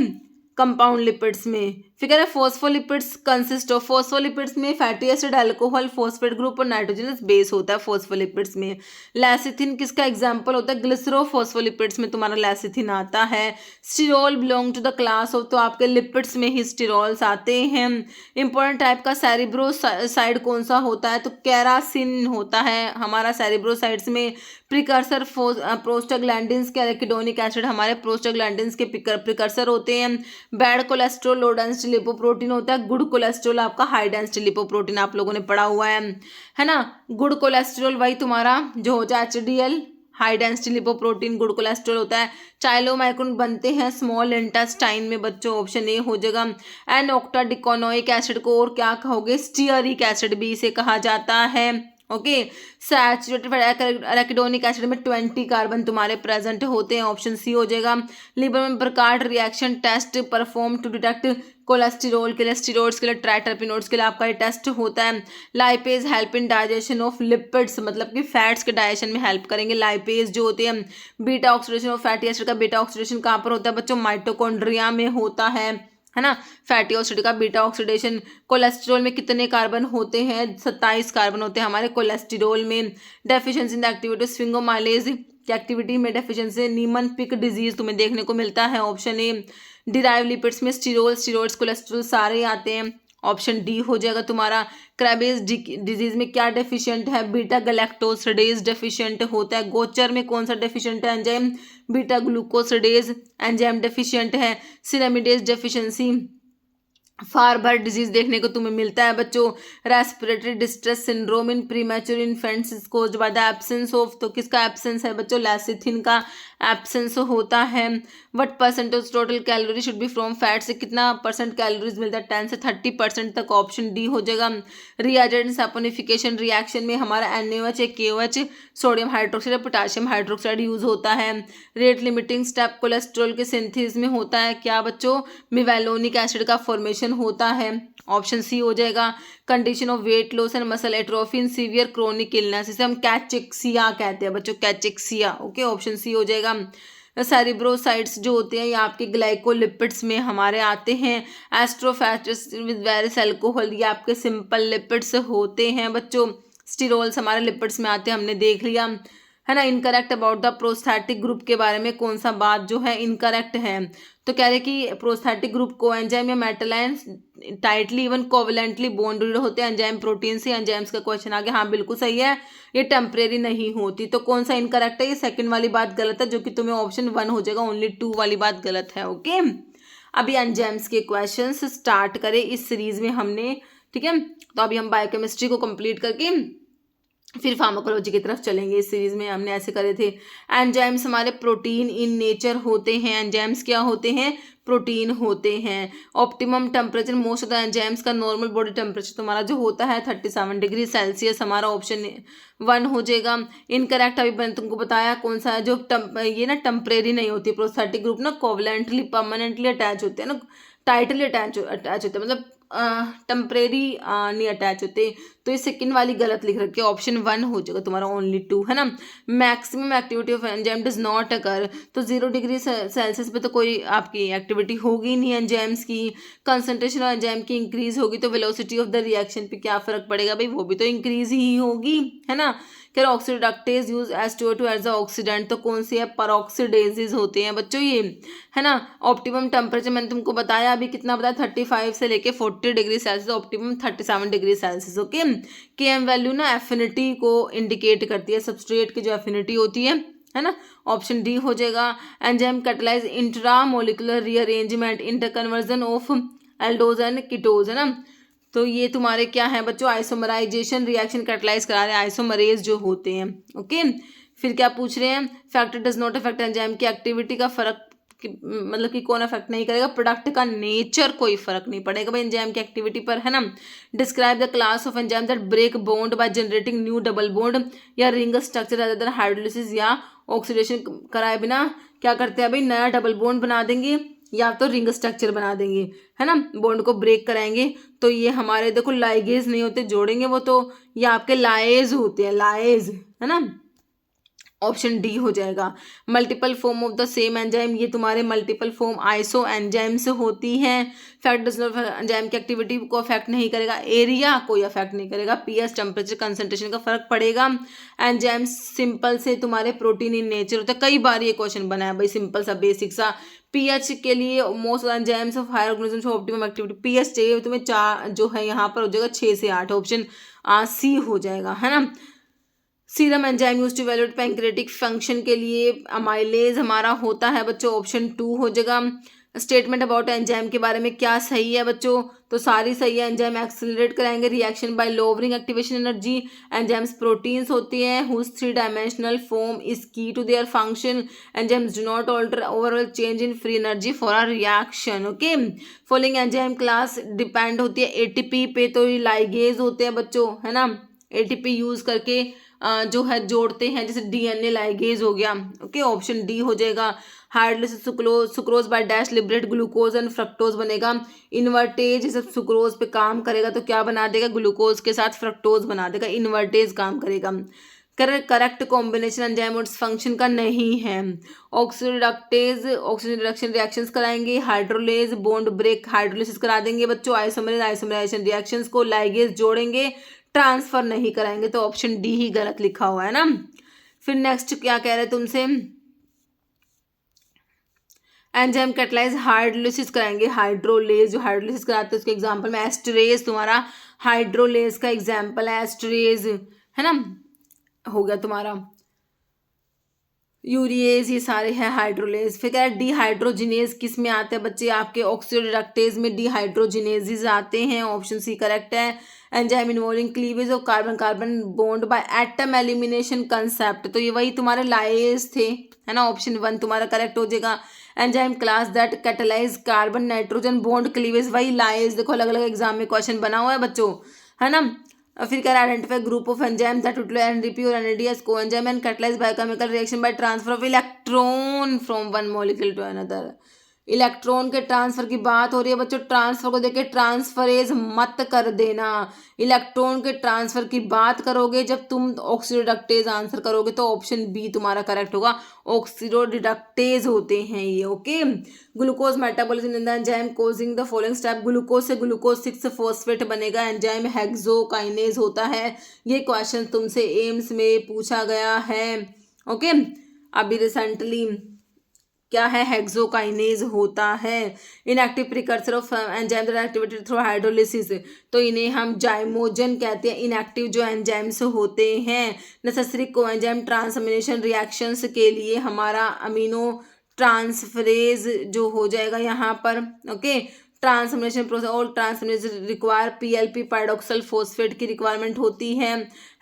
कंपाउंड लिपिड्स में फिर कह रहा है फॉस्फोलिपिड्स कंसिस्ट ऑफ, फॉस्फोलिपिड्स में fatty acid, alcohol, phosphate group और नाइट्रोजनस बेस होता है फॉस्फोलिपिड्स में। लैसिथिन किसका एग्जांपल होता है, ग्लिसरोफॉस्फोलिपिड्स में तुम्हारा लैसिथिन आता है। Sterol belong to the class of, तो आपके लिपिड्स में ही स्टिरोल्स आते हैं। इंपॉर्टेंट टाइप का सेरिब्रोसाइड कौन सा होता है, तो कैरासिन होता है हमारा सेरिब्रोसाइड्स में। प्रिकर्सर प्रोस्टाग्लैंडिन्स के, एराकिडोनिक एसिड हमारे प्रोस्टाग्लैंडिन्स के प्रिकर्सर होते हैं। Bad cholesterol low density lipoprotein होता है, गुड कोलेस्ट्रॉल आपका हाई डेंसिटी लिपोप्रोटीन आप लोगों ने पढ़ा हुआ है ना। गुड कोलेस्ट्रॉल वही तुम्हारा जो हो जाए HDL high density lipoprotein good cholesterol होता है। चाइलोमाइक्रोन बनते हैं स्मॉल इंटेस्टाइन में बच्चों, ऑप्शन ए हो जाएगा। एंड ऑक्टाडिकोनोइक एसिड को और क्या कहोगे, स्टीयरिक एसिड भी इसे कहा जाता है, ओके। सैचुरेटेड एराकिडोनिक एसिड में 20 कार्बन तुम्हारे प्रेजेंट होते हैं, ऑप्शन सी हो जाएगा। लिवर में Burchard reaction test perform to detect cholesterol के लिए, स्टीरोड्स के लिए, ट्राइटरपिनोड्स के लिए आपका ये टेस्ट होता है। Lipase help in digestion of lipids, मतलब कि फैट्स के डाइजेशन में हेल्प करेंगे लाइपेज जो होते हैं। Beta oxidation of fatty acid का बीटा ऑक्सीडेशन कहाँ पर होता है बच्चों, माइटोकॉन्ड्रिया में होता है ना। फैटी एसिड का बीटा ऑक्सीडेशन। कोलेस्ट्रॉल में कितने कार्बन होते हैं, 27 कार्बन होते हैं हमारे कोलेस्ट्रॉल में। डेफिशिएंसी इन द एक्टिविटी स्फिंगोमाइलेज की एक्टिविटी में डेफिशिएंसी, नीमन पिक डिजीज तुम्हें देखने को मिलता है। ऑप्शन ए। डिराइव लिपिड्स में स्टीरोल, स्टीरोइड्स, कोलेस्ट्रॉल सारे आते हैं। ऑप्शन डी हो जाएगा तुम्हारा। क्रेबेज डिजीज में क्या डेफिशिएंट है? बीटा गैलेक्टोसिडेज डेफिशिएंट होता है। गोचर में कौन सा डेफिशिएंट है enzyme? Beta glucosidase enzyme deficient है। सिरामिडेज डेफिशिएंसी, फारबर डिजीज देखने को तुम्हें मिलता है बच्चों। Respiratory distress syndrome in premature infants is caused by the absence of, तो किसका एब्सेंस है बच्चों? लेसिथिन का एब्सेंस होता है। What percentage total calorie should be from fat, से कितना परसेंट कैलोरीज मिलता है? 10 से 30% तक। ऑप्शन डी हो जाएगा। रिएजेंट सैपोनिफिकेशन रिएक्शन में हमारा NaOH, KOH, sodium hydroxide, potassium hydroxide use होता है। रेट लिमिटिंग स्टेप कोलेस्ट्रॉल के सिंथेसिस में होता है क्या बच्चों? मेवेलोनिक एसिड का फॉर्मेशन होता है। ऑप्शन सी हो जाएगा। Condition of weight loss and muscle atrophy in severe chronic illness, इसे हम कैचेक्सिया कहते हैं बच्चों, कैचेक्सिया। ओके, ऑप्शन सी हो जाएगा। सेरिब्रोसाइट्स जो होते हैं ये आपके ग्लाइकोलिपिड्स में हमारे आते हैं। एस्ट्रोफैट्स विद वेरियस अल्कोहल ये आपके सिंपल लिपिड्स होते हैं बच्चों। स्टीरोल्स हमारे लिपिड्स में आते हैं, हमने देख लिया है ना। Incorrect about the prosthetic group के बारे में कौन सा बात जो है इनकरेक्ट है? तो कह रहे कि प्रोस्थेटिक ग्रुप को एंजाइम या metal ion tightly even covalently bonded होते हैं एंजाइम प्रोटीन से। एंजाइम्स का क्वेश्चन आ गया, हाँ बिल्कुल सही है, ये टेम्परेरी नहीं होती। तो कौन सा इनकरेक्ट है? ये सेकंड वाली बात गलत है, जो कि तुम्हें ऑप्शन 1 हो जाएगा। ओनली 2 वाली बात गलत है। ओके, अभी एंजाइम्स के क्वेश्चंस स्टार्ट करें इस सीरीज में हमने, ठीक है। तो अभी हम बायोकेमिस्ट्री को कंप्लीट करके फिर फार्माकोलॉजी की तरफ चलेंगे। इस सीरीज में हमने ऐसे करे थे। एंजाइम्स हमारे प्रोटीन इन नेचर होते हैं। एंजाइम्स क्या होते हैं? प्रोटीन होते हैं। Optimum temperature most of the enzymes का नॉर्मल बॉडी टेम्परेचर तुम्हारा जो होता है 37 डिग्री सेल्सियस, हमारा ऑप्शन 1 हो जाएगा। इनकरेक्ट अभी मैंने तुमको बताया कौन सा है, जो ये ना टेम्परेरी नहीं होती। प्रोस्थेटिक ग्रुप ना कोवलेंटली परमानेंटली अटैच होते हैं ना, टाइटली अटैच होते हैं, मतलब टेम्परेरी नहीं अटैच होते। तो ये सेकंड वाली गलत लिख रखी है, ऑप्शन 1 हो जाएगा तुम्हारा। ओनली 2 है ना। Maximum activity of enzyme does not occur, तो 0 डिग्री सेल्सियस पे तो कोई आपकी एक्टिविटी होगी नहीं एंजाइम्स की। कंसंट्रेशन ऑफ एंजाइम की इंक्रीज होगी तो वेलोसिटी ऑफ द रिएक्शन पे क्या फर्क पड़ेगा भाई? वो भी तो इंक्रीज ही होगी, है ना। क्या oxidoreductase use H2O2 as a oxidant, तो कौन सी है? पेरोक्सिडेजेस होते हैं बच्चों ये, है ना। ऑप्टिमम टेम्परेचर मैंने तुमको बताया अभी, कितना बताया? 35 से लेके 40 degree Celsius, optimum 37 degree Celsius. Okay, KM value ना एफिनिटी को इंडिकेट करती है, सबस्ट्रेट की जो एफिनिटी होती है ना। ऑप्शन डी हो जाएगा। Enzyme catalyze intramolecular rearrangement interconversion of aldose and ketose, है ना। तो ये तुम्हारे क्या है बच्चों? आइसोमराइजेशन रिएक्शन कैटलाइज करा रहे हैं, आइसोमरेज जो होते हैं। ओके, फिर क्या पूछ रहे हैं? Factor does not affect enzyme की एक्टिविटी का फर्क मतलब कि कौन अफेक्ट नहीं करेगा? प्रोडक्ट का नेचर कोई फर्क नहीं पड़ेगा भाई एंजाइम की एक्टिविटी पर, है ना। Describe the class of enzyme that break bond by generating new double bond या ring structure rather than hydrolysis या ऑक्सीडेशन कराए बिना क्या करते हैं भाई? नया डबल बॉन्ड बना देंगे या तो रिंग स्ट्रक्चर बना देंगे, है ना। बॉन्ड को ब्रेक कराएंगे तो ये हमारे देखो लाइगेज नहीं होते, जोड़ेंगे वो तो ये आपके लाएज होते हैं, लाएज, है ना। ऑप्शन डी हो जाएगा। Multiple form of the same enzyme, ये तुम्हारे मल्टीपल फॉर्म आइसो एंजाइम्स होती हैं। फैक्ट डज नॉट एंजाइम की एक्टिविटी को अफेक्ट नहीं करेगा, एरिया कोई अफेक्ट नहीं करेगा, पीएच टेम्परेचर कंसंट्रेशन का फर्क पड़ेगा। एंजाइम्स सिंपल से तुम्हारे प्रोटीन इन नेचर होता है, कई बार ये क्वेश्चन बना है भाई, सिंपल सा बेसिक सा। पीएच के लिए most enzymes of higher organism optimum activity, pH चाहिए तुम्हें 4 जो है यहाँ पर हो जाएगा 6 से 8, ऑप्शन सी हो जाएगा, है ना। Serum enzyme use to evaluate pancreatic function के लिए अमाइलेज हमारा होता है बच्चों, ऑप्शन 2 हो जाएगा। स्टेटमेंट अबाउट एंजाइम के बारे में क्या सही है बच्चों? तो सारी सही है। एंजाइम एक्सेलरेट कराएंगे reaction by lowering activation energy. Enzymes proteins होती हैं whose 3 dimensional form is key to their function. Enzymes do not alter overall change in free energy for a reaction. Okay, following enzyme class depend होती है ATP पे, तो ये ligase होते हैं बच्चों, है ना। एटीपी यूज करके जो है जोड़ते हैं, जैसे डीएनए लाइगेज हो गया। ओके, ऑप्शन डी हो जाएगा। Hydrolysis sucrose by dash liberate glucose and fructose बनेगा। इन्वर्टेज जब सुक्रोज पे काम करेगा तो क्या बना देगा? ग्लूकोज के साथ फ्रक्टोज बना देगा, इन्वर्टेज काम करेगा। करेक्ट कॉम्बिनेशन एंजाइम फंक्शन का नहीं है। ऑक्सीडाक्टेज ऑक्सीजन रिडक्शन रिएक्शंस कराएंगे। हाइड्रोलेज बॉन्ड ब्रेक हाइड्रोलिसिस करा देंगे बच्चों। आइसोमरेज आइसोमराइजेशन रिएक्शंस को लाइगेज जोड़ेंगे, ट्रांसफर नहीं कराएंगे, तो ऑप्शन डी ही गलत लिखा हुआ है ना। फिर नेक्स्ट क्या कह रहे हैं तुमसे, एंजाइम कैटलाइज हाइड्रोलिसिस कराएंगे, हाइड्रोलेज जो हाइड्रोलिसिस कराते हैं उसके एग्जांपल में एस्टरेज तुम्हारा हाइड्रोलेज का एग्जांपल है, एस्टरेज है ना, हो गया तुम्हारा यूरिएज, ये सारे हैं हाइड्रोलेज। फिर क्या है डिहाइड्रोजिनेज किस में आते हैं बच्चे, आपके ऑक्सीडोरेडक्टेज में डिहाइड्रोजिनेजेस आते हैं, ऑप्शन सी करेक्ट है। Enzyme involving cleavage of carbon carbon bond by atom elimination concept, तो ये वही तुम्हारे लाइज थे, है ना, ऑप्शन 1 तुम्हारा करेक्ट हो जाएगा। Enzyme class that catalyse carbon nitrogen bond cleavage, वही लाइज, देखो अलग अलग एग्जाम में क्वेश्चन बना हुआ है बच्चों, है ना। फिर क्या identify group of enzyme that utilise NDP और NAD as coenzyme and catalyse biochemical reaction by transfer of electron from one molecule to another. Electron के ट्रांसफर की बात हो रही है बच्चों, ट्रांसफर को देखे ट्रांसफरेज मत कर देना, इलेक्ट्रॉन के ट्रांसफर की बात करोगे जब तुम ऑक्सीडोरेडक्टेज आंसर करोगे तो ऑप्शन बी तुम्हारा करेक्ट होगा, ऑक्सीडोरेडक्टेज होते हैं ये, okay. Glucose metabolism in the enzyme causing the following step, glucose से ग्लूकोज 6 फॉस्फेट बनेगा, एंजाइम हेक्सोकाइनेज होता है, ये क्वेश्चन तुमसे एम्स में पूछा गया है, ओके। अभी रिसेंटली क्या है, हेक्सोकाइनेज होता है। Inactive precursor of enzyme that activated through hydrolysis, तो इन्हें हम जाइमोजन कहते हैं, इनएक्टिव जो एंजाइम्स होते हैं। नेसेसरी कोएंजाइम ट्रांसमिनेशन रिएक्शंस के लिए हमारा अमीनो ट्रांसफरेज जो हो जाएगा यहाँ पर, ओके। ट्रांसमिनेशन प्रोसेस और ट्रांसमिनेशन रिक्वायर पीएलपी पैराडॉक्सल फॉस्फेट की रिक्वायरमेंट होती है।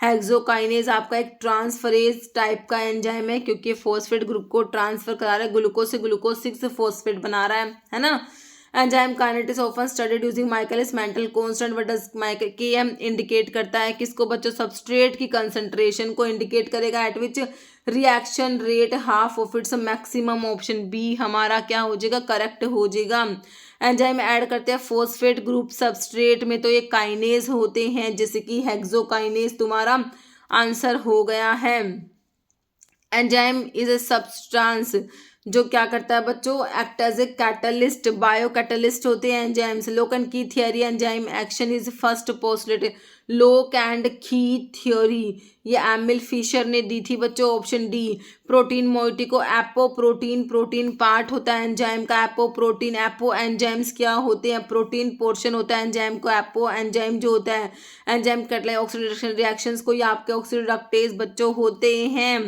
हेक्सोकाइनेज आपका एक ट्रांसफरेज टाइप का एंजाइम है क्योंकि फॉस्फेट ग्रुप को ट्रांसफर करा रहा है, ग्लूकोज से ग्लूकोज 6 फॉस्फेट बना रहा है ना। Enzyme kinetics often studied using Michaelis Menten constant, what does KM indicate करता है किसको बच्चों, सबस्ट्रेट की कंसंट्रेशन को इंडिकेट करेगा, at which reaction rate half of its maximum, option B हमारा क्या हो जाएगा, करेक्ट हो जाएगा। एंजाइम ऐड करते हैं फॉस्फेट ग्रुप सबस्ट्रेट में, तो ये काइनेज होते हैं, जैसे कि हेक्सोकाइनेज तुम्हारा आंसर हो गया है। एंजाइम इज ए सब्सटेंस जो क्या करता है बच्चों, act as a catalyst, biocatalyst होते हैं enzymes. Lock and key theory enzyme action is first postulated, lock and की थ्योरी ये एमिल फिशर ने दी थी बच्चों, ऑप्शन डी। प्रोटीन मोइटी को एपो प्रोटीन, प्रोटीन पार्ट होता है एंजाइम का, एपो प्रोटीन, एपो एंजाइम्स क्या होते हैं, प्रोटीन पोर्शन होता है एंजाइम को, एपो एंजाइम जो होता है एंजाइम कैटलाइज ऑक्सीडेशन रिएक्शंस को, ये आपके ऑक्सीडोरेडक्टेज बच्चों होते हैं।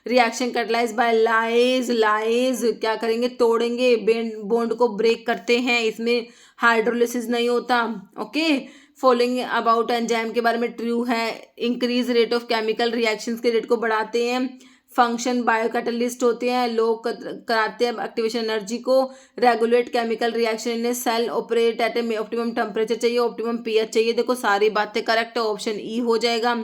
Reaction catalyze by lyase, lyase क्या करेंगे, तोड़ेंगे, बॉन्ड को ब्रेक करते हैं, इसमें हाइड्रोलिसिस नहीं होता, ओके। फॉलोइंग अबाउट एंजाइम के बारे में ट्रू है, increase rate of chemical reactions के रेट को बढ़ाते हैं, फंक्शन बायोकैटलिस्ट होते हैं, लो कराते हैं एक्टिवेशन एनर्जी को, regulate chemical reaction in cell, operate at a optimum temperature चाहिए, ऑप्टिमम पीएच चाहिए, देखो सारी बातें करेक्ट है, ऑप्शन ई हो जाएगा।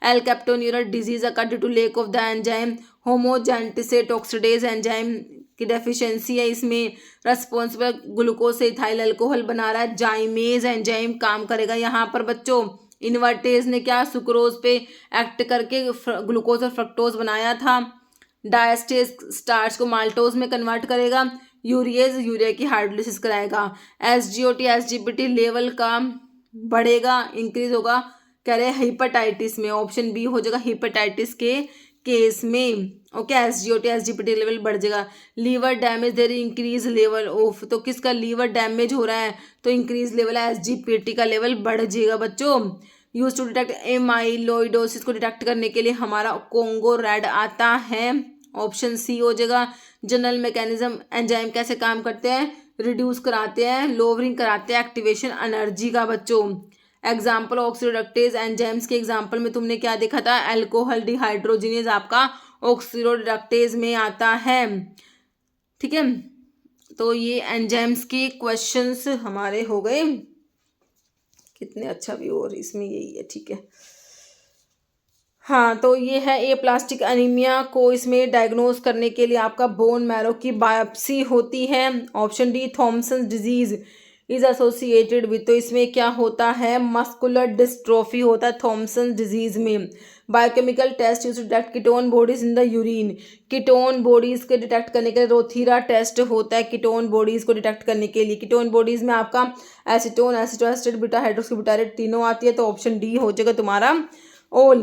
Alkaptonuria disease occur due to lack of the enzyme, homogentisate oxidase enzyme की डेफिशिएंसी है, इसमें रेस्पॉन्सिबल ग्लूकोज से इथाइल अल्कोहल बना रहा है, जाइमेज एंजाइम काम करेगा यहाँ पर बच्चों। इन्वर्टेज ने क्या सुक्रोज पे एक्ट करके ग्लूकोज और फ्रक्टोज बनाया था, डायस्टेज स्टार्च को माल्टोज में कन्वर्ट करेगा, यूरिएज यूरिया की हाइड्रोलिसिस कराएगा, एसजीओटी एसजीपीटी लेवल का बढ़ेगा, इंक्रीज होगा, कह रहे हैं हेपेटाइटिस में, ऑप्शन बी हो जाएगा हेपेटाइटिस के केस में, ओके। एसजीओटी एसजीपीटी लेवल बढ़ जाएगा। Liver damage there increase level of, तो किसका लीवर डैमेज हो रहा है तो इंक्रीज लेवल है, एसजीपीटी का लेवल बढ़ जाएगा बच्चों। यूज टू डिटेक्ट एमाइलोइडोसिस को डिटेक्ट करने के लिए हमारा कोंगो रेड आता है, ऑप्शन सी हो जाएगा। जनरल मैकेनिज्म एंजाइम कैसे काम करते हैं, रिड्यूस कराते हैं, लोवरिंग कराते हैं एक्टिवेशन एनर्जी का बच्चों। एग्जाम्पल ऑक्सीडोरेडक्टेज एंजाइम्स के एग्जाम्पल में तुमने क्या देखा था, अल्कोहल डिहाइड्रोजिनेज आपका ऑक्सीडोरेडक्टेज में आता है, ठीक है। तो ये एंजाइम्स के क्वेश्चंस हमारे हो गए, कितने अच्छा भी और इसमें यही है, ठीक है। हाँ, तो ये है ए प्लास्टिक एनीमिया को इसमें डायग्नोज करने के लिए आपका बोन मैरो की बायोप्सी होती है, option D. Thomson disease is associated with, तो इसमें क्या होता है, मस्कुलर डिस्ट्रोफी होता है थॉमसन डिजीज में। Biochemical test use to detect ketone bodies in the urine, ketone bodies को डिटेक्ट करने के लिए रोथीरा टेस्ट होता है कीटोन बॉडीज को डिटेक्ट करने के लिए। कीटोन बॉडीज में आपका acetone, acetoacetate, beta hydroxy butyrate तीनों आती है, तो ऑप्शन डी हो जाएगा तुम्हारा all.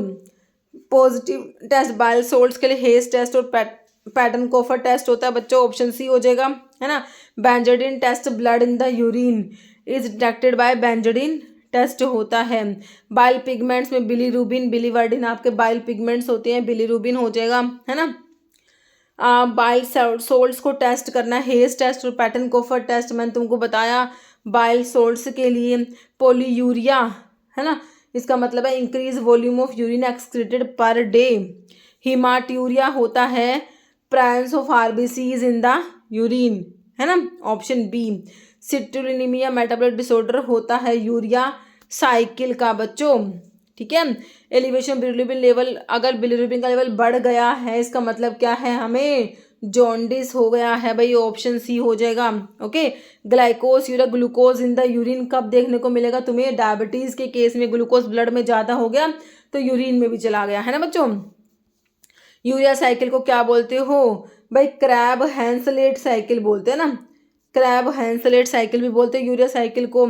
Positive test bile salts के लिए हेस टेस्ट और पैटर्न कोफर टेस्ट होता है बच्चों, ऑप्शन सी हो जाएगा, है ना। Benzidine test blood in the urine is detected by benzidine test होता है। बाइल पिगमेंट्स में बिलीरुबिन बिलीवर्डिन आपके बाइल पिगमेंट्स होते हैं, बिलीरुबिन हो जाएगा, है ना। बाइल सोल्ट्स को टेस्ट करना है, हेज टेस्ट और पैटर्न कोफर टेस्ट मैंने तुमको बताया। बाइल सोल्ट्स के लिए पोलीयूरिया, है ना, इसका मतलब है increase volume of urine excreted per day. Haematuria होता है presence of RBCs in the urine, है ना, option B. Citrullinaemia metabolic disorder होता है यूरिया साइकिल का बच्चों, ठीक है। एलिवेशन बिलीरुबिन लेवल, अगर बिलीरुबिन का लेवल बढ़ गया है इसका मतलब क्या है, हमें जॉन्डिस हो गया है भाई, ऑप्शन सी हो जाएगा, okay. ग्लाइकोस urea glucose in the urine कब देखने को मिलेगा तुम्हें, डायबिटीज के केस में ग्लूकोज ब्लड में ज़्यादा हो गया तो यूरिन में भी चला गया, है ना बच्चों। यूरिया साइकिल को क्या बोलते हो भाई, क्रैब हैंसलेट साइकिल बोलते हैं ना, क्रैब हैंसलेट साइकिल भी बोलते हैं यूरिया साइकिल को।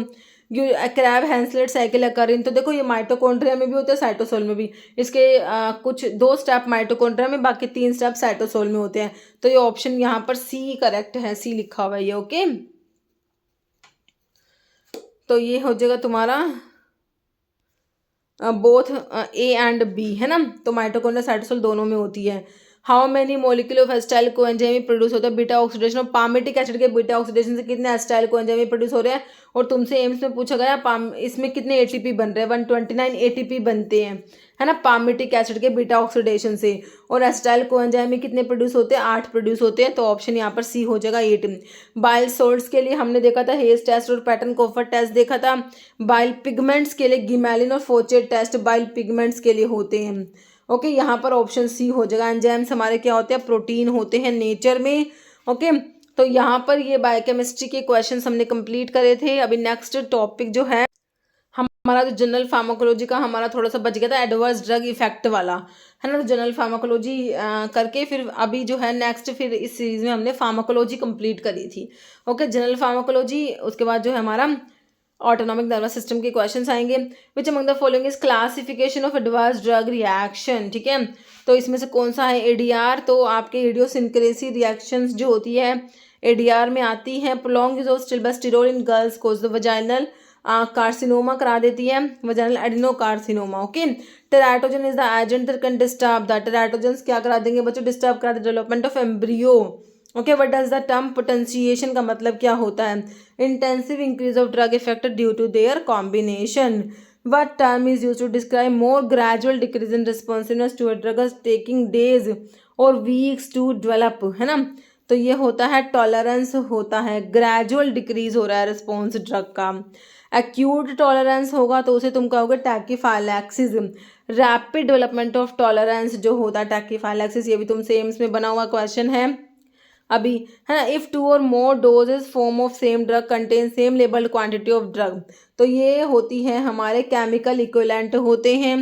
क्रैब हैंसलेट साइकिल अकरिंग, तो देखो ये माइटोकॉन्ड्रिया में भी होता है, साइटोसोल में भी। इसके कुछ 2 स्टेप माइटोकॉन्ड्रिया में, बाकी 3 स्टेप साइटोसोल में होते हैं। तो ये ऑप्शन यहाँ पर सी करेक्ट है, सी लिखा हुआ है ये, ओके। तो ये हो जाएगा तुम्हारा बोथ ए एंड बी, है ना। तो माइटोकॉन्ड्रिया साइटोसोल दोनों में होती है। How many molecule of acetyl coenzyme produce होता है, beta oxidation of palmitic acid के बीटा ऑक्सीडेशन से कितने एसिटाइल कोएंजाइम प्रोड्यूस हो रहे हैं। और तुमसे एम्स में पूछा गया इसमें कितने एटीपी बन रहे हैं, 129 एटीपी बनते हैं, है ना, पामेटिक एसिड के बीटा ऑक्सीडेशन से। और एसिटाइल कोएंजाइम में कितने प्रोड्यूस होते हैं, 8 प्रोड्यूस होते हैं। तो ऑप्शन यहाँ पर सी हो जाएगा 8। बाइल सोल्ट्स के लिए हमने देखा था हेज टेस्ट और पैटर्न कोफर टेस्ट देखा था। बाइल पिगमेंट्स के लिए गिमेलिन और फोचेट टेस्ट बाइल पिगमेंट्स के लिए होते हैं, ओके। यहाँ पर ऑप्शन सी हो जाएगा। एंजाइम्स हमारे क्या होते हैं, प्रोटीन होते हैं नेचर में, ओके। तो यहाँ पर ये बायोकेमिस्ट्री के क्वेश्चंस हमने कंप्लीट करे थे। अभी नेक्स्ट टॉपिक जो है हमारा, जो जनरल फार्माकोलॉजी का हमारा थोड़ा सा बच गया था एडवर्स ड्रग इफेक्ट वाला, है ना। तो जनरल फार्माकोलॉजी करके फिर अभी जो है नेक्स्ट, फिर इस सीरीज में हमने फार्माकोलॉजी कंप्लीट करी थी, ओके। जनरल फार्माकोलॉजी, उसके बाद जो है हमारा ऑटोनॉमिक नर्वस सिस्टम के क्वेश्चंस आएंगे। विच among the following is classification of adverse drug reaction, ठीक है। तो इसमें से कौन सा है, एडीआर। तो आपके इडियोसिंक्रेसी रिएक्शंस जो होती है एडीआर में आती है। Prolong use of stilboestrol in girls cause the vaginal carcinoma करा देती है, vaginal adenocarcinoma, okay. Teratogen is the agent that can disturb the, teratogens क्या करा देंगे बच्चों, डिस्टर्ब करा the development of embryo, okay. What does the term potentiation का मतलब क्या होता है, intensive increase of drug effect due to their combination. What term is use to describe more gradual decrease in responsiveness to a drug taking days और weeks to develop, है ना। तो ये होता है टॉलरेंस होता है, ग्रेजुअल डिक्रीज हो रहा है रिस्पॉन्स ड्रग का। एक्यूट टॉलरेंस होगा तो उसे तुम कहोगे टैकीफाइलैक्सिस। रैपिड डेवलपमेंट ऑफ टॉलरेंस जो होता है टैकीफाइलैक्सिस, ये भी तुमसे एम्स में बना हुआ क्वेश्चन है अभी, है ना। इफ 2 और more dosage form of same drug contain same labelled quantity of drug, तो ये होती है हमारे केमिकल इक्विवेलेंट होते हैं,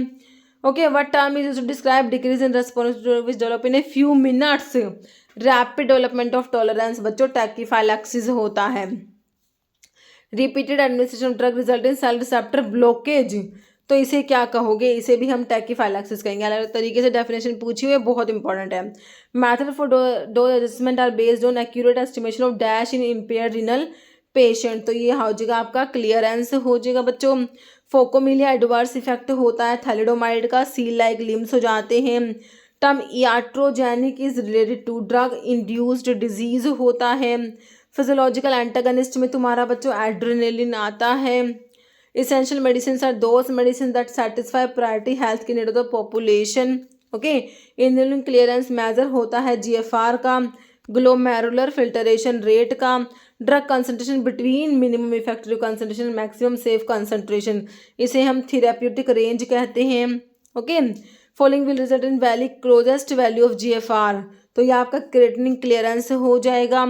okay. What term is used to describe decrease in response which develop in a few minutes. Rapid development of tolerance बच्चों tachyphylaxis होता है। Repeated administration of drug result in cell receptor blockage, तो इसे क्या कहोगे, इसे भी हम टैकीफाइलैक्सिस कहेंगे। अलग अलग तरीके से डेफिनेशन पूछी हुई है, बहुत इंपॉर्टेंट है। Method for dose adjustment are based on accurate estimation of dash in impaired renal patient, तो ये हो जाएगा आपका क्लियरेंस हो जाएगा बच्चों। फोकोमिलिया एडवर्स इफेक्ट होता है थैलिडोमाइड का, सील लाइक लिम्स हो जाते हैं। Term iatrogenic is related to drug induced disease होता है। फिजियोलॉजिकल एंटागनिस्ट में तुम्हारा बच्चों एड्रेनलिन आता है। Essential medicines are those medicines that satisfy priority health की need of the population, okay. इन्हें क्लियरेंस मेजर होता है GFR का, ग्लोमेरुलर फिल्टरेशन रेट का, drug concentration between minimum effective concentration maximum safe concentration, इसे हम थेराप्यूटिक रेंज कहते हैं, okay. Following will result in valley closest value of GFR, तो ये आपका क्रिएटिनिन क्लियरेंस हो जाएगा।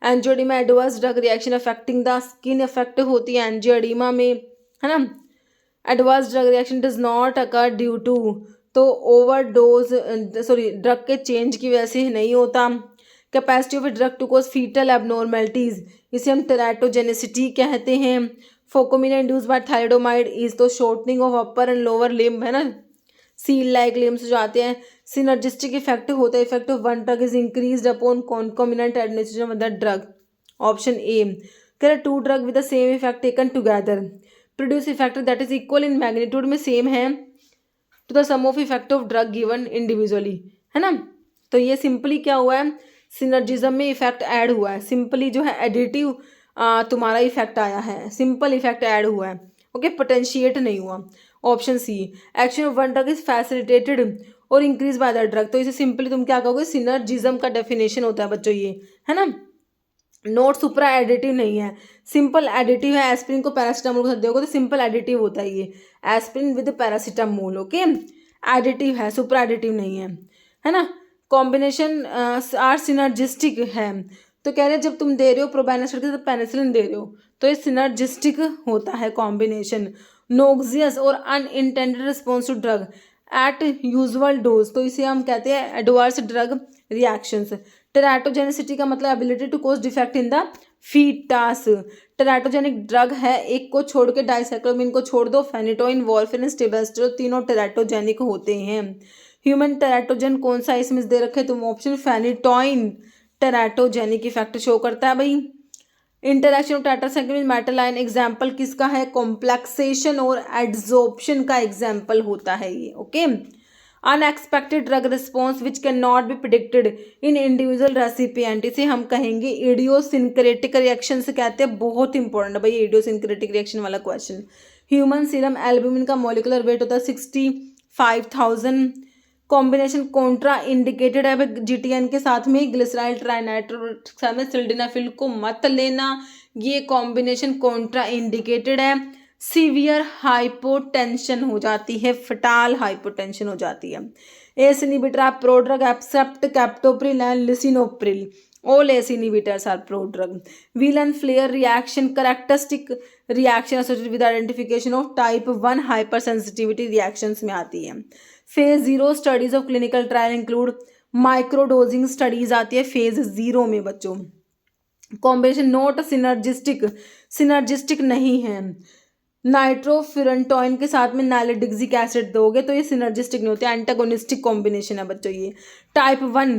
एंजियोडीमा adverse drug reaction affecting the skin effect होती है एंजियोडीमा में, है ना। Adverse drug reaction does not occur due to, तो ओवरडोज ड्रग के चेंज की वजह से नहीं होता। Capacity of drug to cause fetal abnormalities, इसे हम टेराटोजेनिसिटी कहते हैं। Phocomelia induced by thalidomide is to shortening of upper and lower limb, है ना, सील लाइक लिम्स जो आते हैं। सिनर्जिस्टिक इफेक्ट होता है, effect of one drug is increased upon concomitant administration of the drug. Option A, कह रहे two drug with the same effect taken together produce effect that is equal in magnitude में same है to the sum of effect of drug given individually, है ना। तो ये simply क्या हुआ है, सिनर्जिज्म में इफेक्ट ऐड हुआ है, सिंपली जो है एडिटिव तुम्हारा इफेक्ट आया है, सिंपल इफेक्ट ऐड हुआ है, ओके, पोटेंशिएट नहीं हुआ। Option C, action of one drug is facilitated और इंक्रीज बाय द ड्रग। तो इसे सिंपली तुम क्या कहोगे, सिनर्जिज्म का डेफिनेशन होता है बच्चों ये, है ना। नोट सुपरा एडिटिव नहीं है, सिंपल एडिटिव है। एस्पिरिन को पैरासीटामोल के साथ दोगे तो सिंपल एडिटिव होता है ये, aspirin with paracetamol, okay, additive है, सुपरा एडिटिव नहीं है ना। कॉम्बिनेशन आर सिनर्जिस्टिक है। तो कह रहे हैं जब तुम दे रहे हो प्रोबेनास्टर के साथ पेनिसिलिन दे रहे हो तो ये सिनर्जिस्टिक होता है कॉम्बिनेशन। नोक्सियस और unintended response to drug at usual dose, तो इसे हम कहते हैं एडवर्स ड्रग रिएक्शंस। टेराटोजेनिसिटी का मतलब ability to cause defect in the foetus. Teratogenic drug है, एक को छोड़ के डाइसाइक्लोमिन को छोड़ दो, फेनिटोइन, वॉर्फिन, स्टेबेस्ट्रो, तीनों टेराटोजेनिक होते हैं। ह्यूमन टेराटोजन कौन सा इसमें दे रखे तुम, option phenytoin teratogenic effect show करता है भाई। Interaction of tetracycline metal ion example किसका है, कॉम्प्लेक्सेशन और एड्सॉर्प्शन का एग्जाम्पल होता है ये, okay. Unexpected drug response which can not be predicted in individual recipient, इसे हम कहेंगे इडियोसिंक्रेटिक रिएक्शन से कहते हैं। बहुत इंपॉर्टेंट भाई इडियोसिंक्रेटिक रिएक्शन वाला क्वेश्चन। ह्यूमन सीरम एल्ब्यूमिन का मॉलिकुलर वेट होता है 65,000। कॉम्बिनेशन कॉन्ट्रा इंडिकेटेड है जीटीएन के साथ में, ग्लिसराइल ट्राइनाइट्रोल के साथ में सिल्डेनाफिल को मत लेना, ये कॉम्बिनेशन कॉन्ट्रा इंडिकेटेड है। सीवियर हाइपोटेंशन हो जाती है, फटाल हाइपोटेंशन हो जाती है। ACE inhibitor are prodrug except captopril and lisinopril, all ACE inhibitors are prodrug. Wheel and flare reaction, characteristic reaction associated with identification of type 1 hypersensitivity reactions में आती है। Phase 0 studies of clinical trial include microdosing studies आती है phase 0 में बच्चों। Combination note synergistic नहीं है। नाइट्रोफिरेंटोइन के साथ में नाइलेडिक्सिक एसिड दोगे तो ये सिनर्जिस्टिक नहीं होते, एंटागोनिस्टिक कॉम्बिनेशन है बच्चों ये। Type 1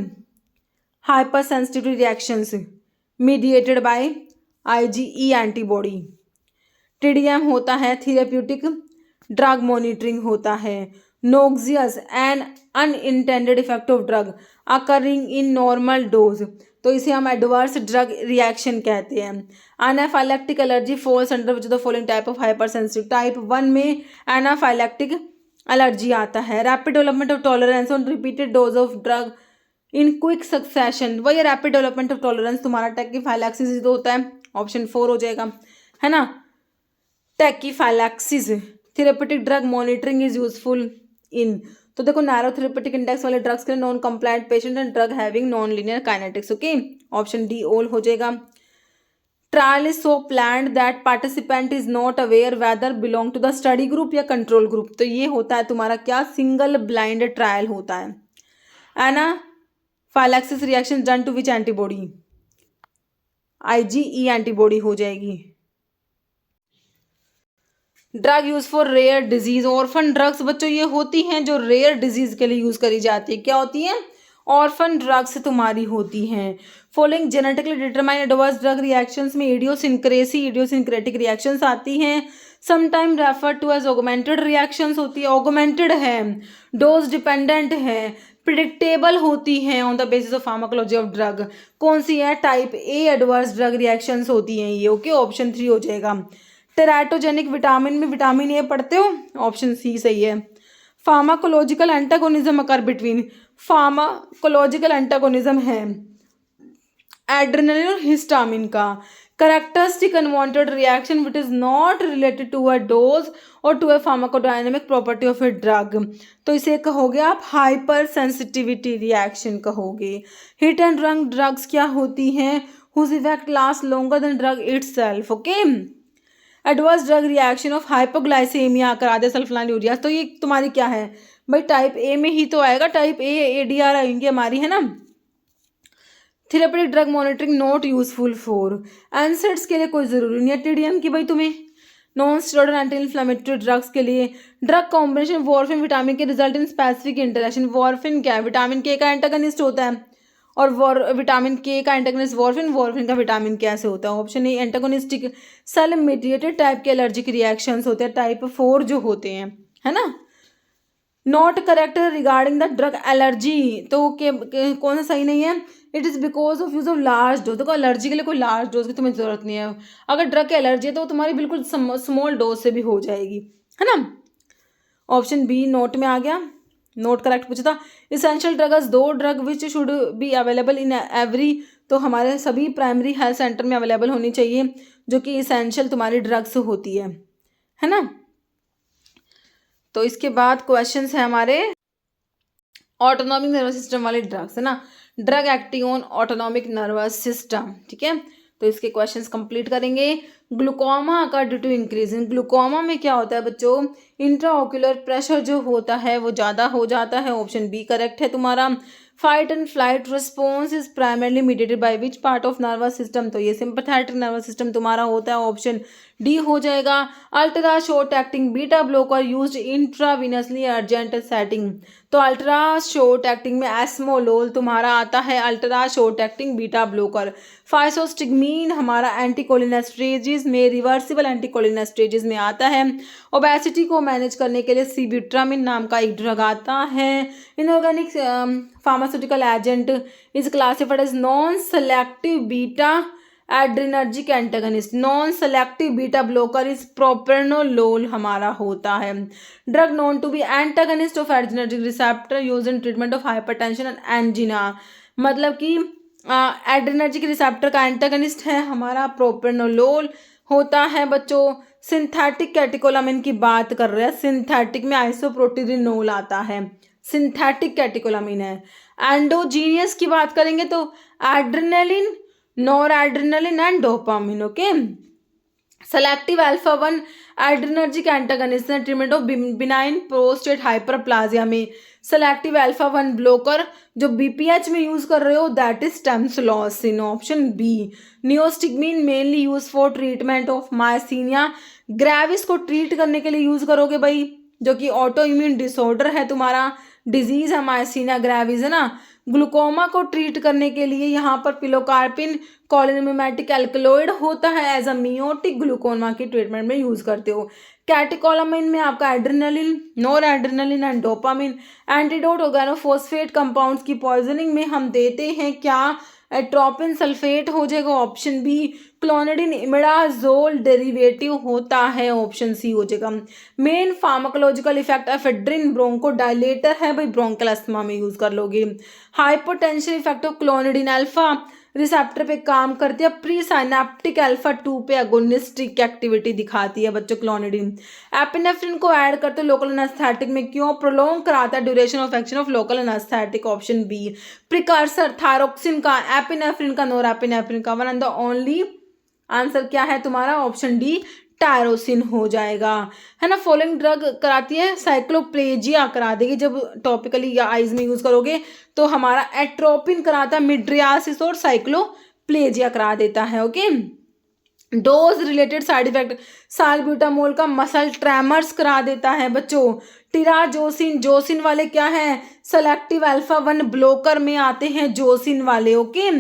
hypersensitivity reactions mediated by IgE antibody। TDM होता है थेरेप्यूटिक ड्रग मॉनिटरिंग होता है। Noxious and unintended effect of drug occurring in normal dose, तो इसे हम एडवर्स ड्रग रिएक्शन कहते हैं। Anaphylactic allergy falls under which the following type of hypersensitive. Type 1 में एनाफाइलेक्टिक एलर्जी आता है। Rapid development of tolerance on repeated dose of drug in quick succession, वही rapid development of tolerance तुम्हारा tachyphylaxis तो होता है, ऑप्शन 4 हो जाएगा, है ना। Tachyphylaxis therapeutic drug monitoring is useful in, तो देखो नैरो थेरेपेटिक इंडेक्स वाले ड्रग्स के लिए non compliant patient and drug having non linear kinetics, okay, option D all हो जाएगा। Trial is so planned that participant is not aware whether belong to the study group या control group, तो ये होता है तुम्हारा क्या, सिंगल ब्लाइंड ट्रायल होता है ना। Phylaxis reaction done to which antibody, IgE antibody हो जाएगी। Drug use for rare disease, orphan drugs बच्चों ये होती हैं जो रेयर डिजीज के लिए यूज करी जाती है, क्या होती हैं, ऑर्फन ड्रग्स तुम्हारी होती हैं। Following genetically determine adverse drug reactions में इडियोसिंक्रेटिक रिएक्शंस आती हैं, sometime refer to as augmented reactions होती है, ऑगमेंटेड है, डोज डिपेंडेंट है, प्रिडिक्टेबल होती हैं on the basis of pharmacology of drug. कौन सी है, type A adverse drug reactions होती हैं ये, ओके, ऑप्शन 3 हो जाएगा। टेराटोजेनिक विटामिन में विटामिन ए पढ़ते हो, ऑप्शन सी सही है। Pharmacological antagonism occur between, pharmacological antagonism है एड्रेनलिन और हिस्टामिन का। Characteristic unwanted reaction which is not related to a dose और to a pharmacodynamic property of a drug, तो इसे कहोगे आप हाइपर सेंसिटिविटी रिएक्शन कहोगे। हिट एंड रन ड्रग्स क्या होती हैं, whose effect last longer than drug itself, okay. Adverse drug reaction of hypoglycaemia करादे सल्फोनाइलूरिया, तो ये तुम्हारी क्या है भाई, टाइप ए में ही तो आएगा, टाइप ए ADR आएंगी हमारी, है ना। Therapeutic drug monitoring not useful for एनसेट्स के लिए कोई ज़रूरी नहीं है TDM की भाई तुम्हें, non steroidal anti inflammatory drugs के लिए ड्रग कॉम्बिनेशन वॉर्फिन विटामिन के रिजल्ट इन स्पेसिफिक इंटरेक्शन। वॉर्फिन क्या है? विटामिन के का एंटागनिस्ट होता है, और विटामिन के का एंटागनिस्ट वॉर्फिन, वॉर्फिन का विटामिन कैसे होता है? Option A antagonistic cell mediated type के एलर्जिक रिएक्शंस होते हैं, टाइप 4 जो होते हैं, है ना। Not correct regarding the drug allergy, तो कौन सा सही नहीं है? It is because of use of large dose. देखो एलर्जी के लिए कोई लार्ज डोज की तुम्हें जरूरत नहीं है। अगर ड्रग की एलर्जी है तो वो तुम्हारी बिल्कुल स्मॉल डोज से भी हो जाएगी, है ना। ऑप्शन बी नोट में आ गया, नोट करेक्ट पूछा था। इसेंशियल ड्रग्स, दो drug which should be available in every, तो हमारे सभी प्राइमरी हेल्थ सेंटर में अवेलेबल होनी चाहिए, जो कि इसेंशियल तुम्हारी ड्रग्स होती है ना। तो इसके बाद क्वेश्चंस है हमारे ऑटोनॉमिक नर्वस सिस्टम वाले ड्रग्स, है ना। Drug acting on autonomic nervous system, ठीक है। तो इसके क्वेश्चंस कंप्लीट करेंगे। ग्लूकोमा का due to increase in, glaucoma में क्या होता है बच्चों? इंट्राओक्यूलर प्रेशर जो होता है वो ज़्यादा हो जाता है। ऑप्शन बी करेक्ट है तुम्हारा। Fight and flight response is primarily mediated by which part of nervous system, तो ये सिंपैथेटिक नर्वस सिस्टम तुम्हारा होता है, ऑप्शन डी हो जाएगा। Ultra short acting beta blocker used intravenously urgent setting, तो अल्ट्रा शॉर्ट एक्टिंग में एस्मोलोल तुम्हारा आता है, ultra short acting beta blocker. Physostigmine हमारा एंटीकोलिनेस्टेरेजिस में, रिवर्सिबल एंटीकोलिनेस्टेरेजिस में आता है। ओबेसिटी को मैनेज करने के लिए सीबिट्रामिन नाम का एक ड्रग आता है। Inorganic pharmaceutical agent is classified as non selective beta adrenergic antagonist, non selective beta blocker is propranolol हमारा होता है। Drug known to be antagonist of adrenergic receptor use in treatment of hypertension and angina, मतलब कि adrenergic receptor का antagonist है हमारा propranolol होता है बच्चों। सिंथेटिक कैटेकोलामिन की बात कर रहे हैं, सिंथेटिक में आइसोप्रोटीरिनोल आता है, सिंथेटिक कैटेकोलामिन है। एंडोजीनियस की बात करेंगे तो adrenaline, noradrenaline and dopamine, okay. Selective alpha 1 adrenergic antagonist treatment of benign prostate hyperplasia में सेलेक्टिव अल्फा 1 ब्लॉकर जो बीपीएच में यूज कर रहे हो that is tamsulosin, option B. Neostigmine mainly use for treatment of myasthenia gravis को treat करने के लिए यूज करोगे भाई, जो कि ऑटो इम्यून डिसऑर्डर है तुम्हारा, डिजीज है मायसीनिया ग्रेविस, है ना। ग्लूकोमा को ट्रीट करने के लिए यहाँ पर पिलोकार्पिन कॉलिनमिमेटिक एल्कलॉइड होता है, एज अ मियोटिक ग्लूकोमा की ट्रीटमेंट में यूज करते हो। कैटेकोलामिन में आपका adrenaline, noradrenaline and dopamine. Antidote organophosphate compounds की पॉइजनिंग में हम देते हैं क्या? एट्रोपिन सल्फेट हो जाएगा, option B. Clonidine imidazole derivative होता है, ऑप्शन सी हो जाएगा। Main pharmacological effect ephedrine bronchodilator है भाई, ब्रोंकल अस्थमा में यूज कर लोगे। Hypotensive effect of clonidine alpha receptor पे काम करती है, प्री साइनेप्टिक अल्फा 2 पे एगोनिस्टिक एक्टिविटी दिखाती है बच्चों क्लोनिडिन। एपिनेफ्रिन को ऐड करते लोकल एनेस्थेटिक में क्यों? प्रोलॉन्ग कराता है duration of action of local anaesthetic, option B. Precursor thyroxine का, एपिनेफ्रिन का, नोरेपिनेफ्रिन का, one and the only answer क्या है तुम्हारा? ऑप्शन डी टायरोसिन हो जाएगा, है ना। फॉलोइंग ड्रग कराती है साइक्लोप्लेजिया करा देगी जब टॉपिकली या आइज में यूज करोगे, तो हमारा एट्रोपिन कराता है मिड्रियासिस और साइक्लोप्लेजिया करा देता है, okay. Dose related side effect, salbutamol का मसल ट्रेमर्स करा देता है बच्चों। टिराजोसिन, जोसिन वाले क्या है? सेलेक्टिव अल्फा 1 ब्लॉकर में आते हैं जोसिन वाले, ओके।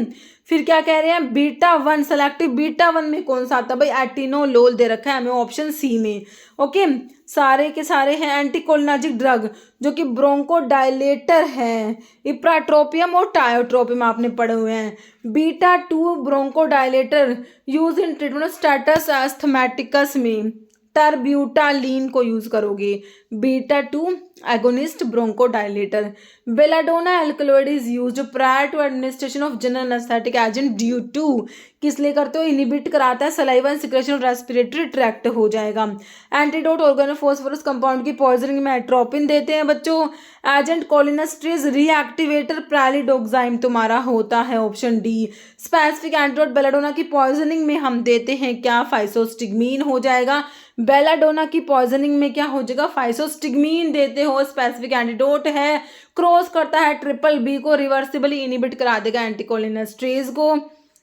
फिर क्या कह रहे हैं? बीटा 1, सेलेक्टिव बीटा 1 में कौन सा आता है भाई? एटिनोलोल दे रखा है हमें ऑप्शन सी में, ओके। सारे के सारे हैं एंटीकोलिनर्जिक ड्रग जो कि ब्रोंकोडायलेटर है, इप्राट्रोपियम और टायोट्रोपियम आपने पढ़े हुए हैं। Beta 2 bronchodilator use in treatment of status asthmaticus में टर्ब्यूटालीन को यूज करोगे। Beta 2 agonist bronchodilator. Belladonna alkaloid is used prior to administration of general anaesthetic agent due to, किस लिए करते हो? इनिबिट कराता है saliva and secretion of respiratory tract हो जाएगा। एंटीडोट ऑर्गेनोफॉस्फोरस कंपाउंड की पॉइजनिंग में एट्रोपिन देते हैं बच्चों। एजेंट कोलिनेस्ट्रेज रीएक्टिवेटर प्रालिडोक्साइम तुम्हारा होता है, option D. Specific antidote belladonna की पॉइजनिंग में हम देते हैं क्या? फाइसोस्टिग्मीन हो जाएगा। बेलाडोना की पॉइजनिंग में क्या हो जाएगा? फाइसोस्टिग्मीन देते हो, स्पेसिफिक एंटीडोट है। क्रॉस करता है ट्रिपल बी को, रिवर्सिबली इनिबिट करा देगा एंटीकोलिनेस्ट्रेज को।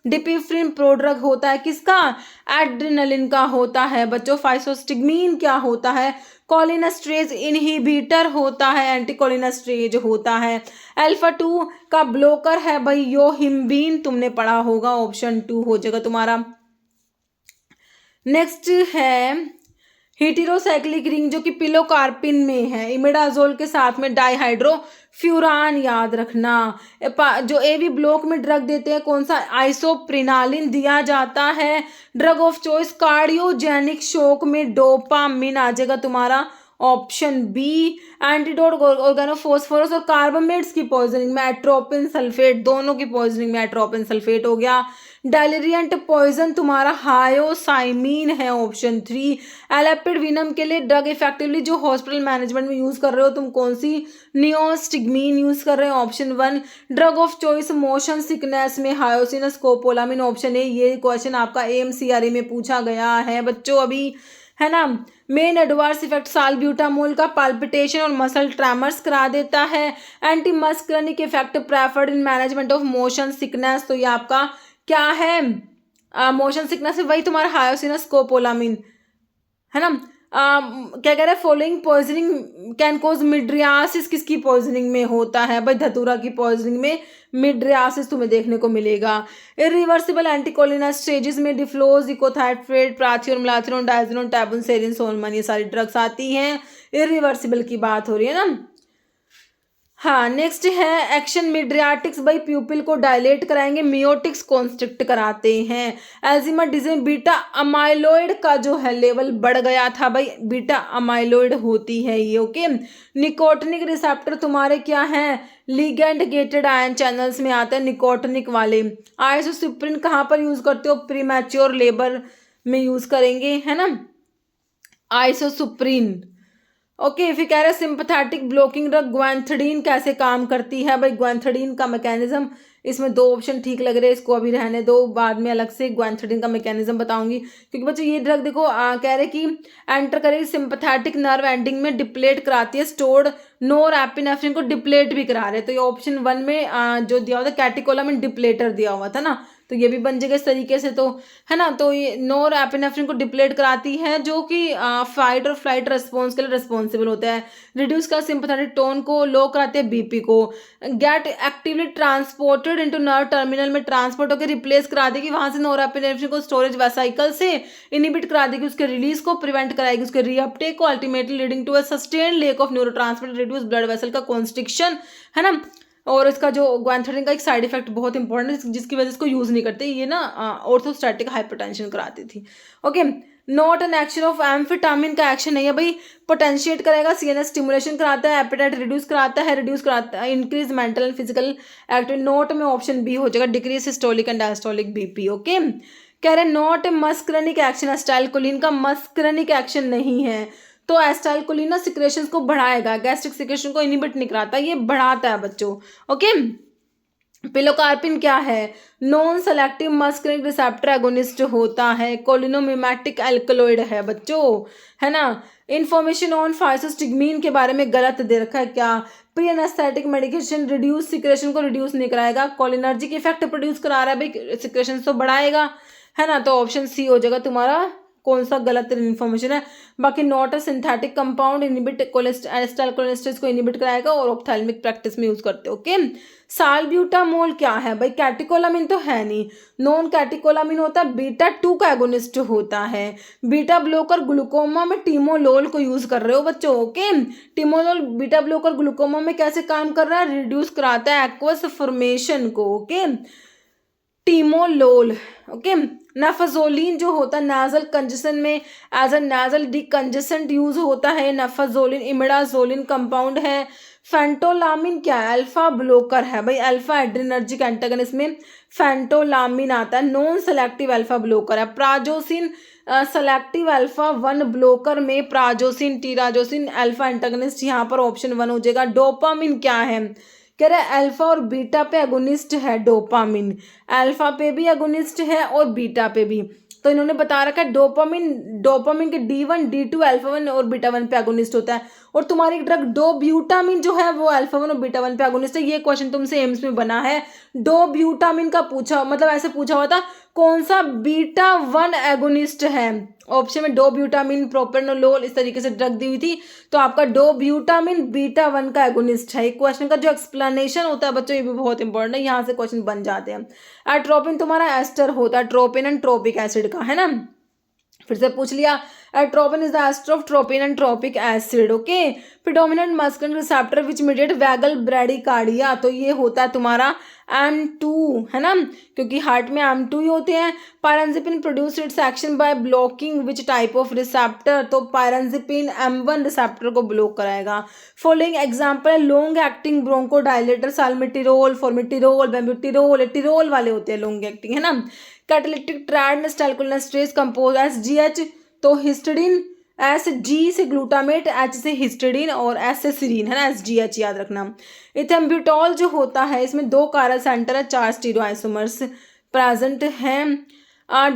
डिपिफ्रिन प्रोड्रग होता है किसका, एड्रेनलिन का होता है बच्चों। फाइसोस्टिग्मीन क्या होता है, कोलिनेस्टरेज इनहिबिटर होता है, एंटीकोलिनेस्टरेज होता है। अल्फा 2 का ब्लोकर है भाई योहिम्बीन, तुमने पढ़ा होगा, ऑप्शन 2 हो जाएगा तुम्हारा। नेक्स्ट है हीटेरोसाइक्लिक रिंग जो कि पिलोकार्पिन में है, इमिडाजोल के साथ में डाइहाइड्रोफ्यूरान याद रखना। जो एवी ब्लॉक में ड्रग देते हैं कौन सा, आइसोप्रिनालिन दिया जाता है। Drug of choice cardiogenic shock में डोपामिन आ जाएगा तुम्हारा, ऑप्शन बी। एंटीडोट ऑर्गेनोफॉस्फोरस और कार्बामेट्स की पॉइजनिंग में एट्रोपिन सल्फेट, दोनों की पॉइजनिंग में एट्रोपिन सल्फेट हो गया। डायलेरियंट पॉइजन तुम्हारा हायोसाइमिन है, ऑप्शन 3। एलेपिडविनम के लिए ड्रग इफेक्टिवली जो हॉस्पिटल मैनेजमेंट में यूज कर रहे हो तुम कौन सी, नियोस्टिग्मीन यूज कर रहे हो, option 1। Drug of choice motion sickness में हायोसिनस स्कोपोलामिन, ऑप्शन ए। ये क्वेश्चन आपका एमसीआरई में पूछा गया है बच्चों अभी, है ना। मेन एडवर्स इफेक्ट साल्ब्यूटामोल का पाल्पिटेशन और मसल ट्रैमर्स करा देता है। Antimuscarinic effect preferred in management of motion sickness, तो ये आपका क्या है, मोशन सिकनेस है वही तुम्हारा हायोसिनस स्कोपोलामिन, है ना। क्या कह रहे हैं, following poisoning can cause mydriasis, किसकी पॉइजनिंग में होता है भाई, धतूरा की पॉइजनिंग में मिड्रियासिस तुम्हें देखने को मिलेगा। इरिवर्सिबल एंटीकोलिनेस्टेजेस में डिफ्लोज, इकोथाइड्रेट, प्राथियोन, मेलाथोनिन, डायजेनोन, टैबुन, सेरिन, सोलमन, ये सारी ड्रग्स आती हैं। इरिवर्सिबल की बात हो रही है ना। हाँ, नेक्स्ट है एक्शन मिड्रियाटिक्स भाई प्यूपिल को डायलेट कराएंगे, मियोटिक्स कॉन्स्ट्रिक्ट कराते हैं। एल्जीमर डिजीज बीटा अमाइलोइड का जो है लेवल बढ़ गया था भाई, बीटा अमाइलोइड होती है ये, ओके। निकोटिनिक रिसेप्टर तुम्हारे क्या हैं, लिगेंड गेटेड आयन चैनल्स में आते हैं निकोटिनिक वाले। आइसोसिप्रिन कहाँ पर यूज करते हो, प्रीमैच्योर लेबर में यूज करेंगे, है ना, आइसोसुप्रीन, ओके। फिर कह रहे हैं सिंपथेटिक ब्लॉकिंग ड्रग ग्वांथडीन कैसे काम करती है भाई, ग्वांथडीन का मैकेनिज्म, इसमें 2 ऑप्शन ठीक लग रहे हैं, इसको अभी रहने दो, बाद में अलग से ग्वांथडीन का मैकेनिज्म बताऊंगी। क्योंकि बच्चों ये ड्रग देखो कह रहे कि एंटर करेगी सिंपथेटिक नर्व एंडिंग में, डिप्लेट कराती है, स्टोर्ड नोरएपिनेफ्रिन को डिप्लेट भी करा रहे। तो ये ऑप्शन 1 में जो दिया हुआ था कैटेकोलामिन डिप्लेटर दिया हुआ था ना, तो ये भी बन जाएगा इस तरीके से, तो है ना। तो ये नोरएपिनेफ्रिन को डिप्लेट कराती है जो कि फाइट और फ्लाइट रिस्पॉन्स के लिए रिस्पॉन्सिबल होता है। रिड्यूस का सिंपैथेटिक टोन को, लो कराते हैं बीपी को। Get actively transported into nerve terminal में ट्रांसपोर्ट होकर रिप्लेस करा देगी वहां से नोरएपिनेफ्रिन को स्टोरेज वेसाइकल से, इनिबिट करा देगी उसके रिलीज को, प्रिवेंट कराएगी उसके रीअपटेक को, ultimately leading to a sustained lack of neurotransmitter, reduce blood vessel का कॉन्स्ट्रिक्शन, है ना। और इसका जो ग्वांथडीन का एक साइड इफेक्ट बहुत इंपॉर्टेंट है जिसकी वजह से इसको यूज नहीं करते, ये ना ऑर्थोस्टैटिक हाइपरटेंशन कराती थी, okay. Not an action of amphetamine का एक्शन नहीं है भाई, पोटेंशिएट करेगा, सीएनएस स्टिमुलेशन कराता है, एपेटाइट रिड्यूस कराता है, increase mental and physical activity. Note में ऑप्शन बी हो जाएगा, decrease systolic and diastolic BP, okay. कह रहे नॉट ए मस्करनिक एक्शन, एस्टाइलकोलिन का मस्करनिक एक्शन नहीं है, तो एस्टाइलकोलिन ना सिक्रेशंस को बढ़ाएगा, गैस्ट्रिक सिक्रेशन को इनिबिट नहीं कराता, ये बढ़ाता है बच्चों, ओके। पिलोकार्पिन क्या है, नॉन सेलेक्टिव मस्करनिक रिसेप्टर एगोनिस्ट होता है, कोलिनोमिमेटिक एल्कलॉइड है बच्चों, है ना। इन्फॉर्मेशन ऑन फाइसोस्टिग्मीन के बारे में गलत दे रखा है क्या, pre anaesthetic medication reduce secretion को रिड्यूस नहीं कराएगा, कोलिनर्जिक इफेक्ट प्रोड्यूस करा रहा है भाई, सिक्रेशन तो बढ़ाएगा, है ना। तो ऑप्शन सी हो जाएगा तुम्हारा, कौन सा गलत इन्फॉर्मेशन है। बाकी not a synthetic compound, inhibit acetylcholinesterase को इनिबिट कराएगा और ऑप्थेल्मिक प्रैक्टिस में यूज करते हो, ओके। साल्ब्यूटामोल क्या है भाई, कैटेकोलामिन तो है नहीं, नॉन कैटेकोलामिन होता है, बीटा 2 का एगोनिस्ट होता है। बीटा ब्लॉकर ग्लूकोमा में टीमोलोल को यूज कर रहे हो बच्चों, okay. Timolol beta blocker glaucoma में कैसे काम कर रहा है, रिड्यूस कराता है एक्वस फॉर्मेशन को, ओके, टीमोलोल, ओके। नफाजोलिन जो होता है नाजल कंजेशन में एज अ नाजल डिकंजेसेंट यूज होता है, नफाजोलिन इमिडाजोलिन कंपाउंड है। फेंटोलामिन क्या है, अल्फा ब्लॉकर है भाई, अल्फा एड्रिनर्जिक एंटागनिस्ट में फेंटोलामिन आता है, नॉन सेलेक्टिव अल्फा ब्लॉकर है। प्राजोसिन सेलेक्टिव अल्फा 1 ब्लॉकर में प्राजोसिन, टीराजोसिन अल्फा एंटागनिस्ट, यहाँ पर ऑप्शन 1 हो जाएगा। डोपामिन क्या है, कह रहे हैं अल्फा और बीटा पे एगोनिस्ट है डोपामिन, अल्फा पे भी एगोनिस्ट है और बीटा पे भी। तो इन्होंने बता रखा है डोपामिन के D1 D2 अल्फा 1 और बीटा 1 पे एगोनिस्ट होता है, और तुम्हारी ड्रग डोब्यूटामिन जो है वो अल्फा 1 और बीटा 1 पे एगोनिस्ट है। ये क्वेश्चन तुमसे एम्स में बना है, डोब्यूटामिन का पूछा, मतलब ऐसे पूछा हुआ था कौन सा बीटा 1 एगोनिस्ट है। ऑप्शन में डोब्यूटामिन, प्रोप्रानोलोल, इस तरीके से ड्रग दी हुई थी, तो आपका डोब्यूटामिन बीटा 1 का एगोनिस्ट है। क्वेश्चन का जो एक्सप्लेनेशन होता है बच्चों, ये भी बहुत इंपॉर्टेंट है, यहाँ से क्वेश्चन बन जाते हैं। एट्रोपिन तुम्हारा एस्टर होता है ट्रोपिन एंड ट्रोपिक एसिड का, है ना। फिर से पूछ लिया, atropine is the ester of tropine and tropic acid. Okay, predominant muscular receptor which mediate vagal bradycardia, तो ये होता है तुम्हारा M2, है ना, क्योंकि हार्ट में M2 ही होते हैं। Pirenzepine produce its action by blocking which type of receptor, तो पायरेनजिपिन M1 रिसेप्टर को ब्लॉक कराएगा। फॉलोइंग एग्जाम्पल है long acting bronchodilator, salmeterol, formoterol, bambuterol, terol वाले होते हैं लॉन्ग एक्टिंग, है ना। कैटालिटिक ट्राइडेनस्टाइलकोलिनेस्ट्रेज कंपोज SGH, तो हिस्टिडीन, SG से ग्लूटामेट, H से हिस्टिडीन और S से सीरीन, है ना, SGH याद रखना। इथेम्ब्यूटॉल जो होता है इसमें 2 कारा सेंटर है, 4 स्टीरोआइसोमर्स प्रेजेंट हैं।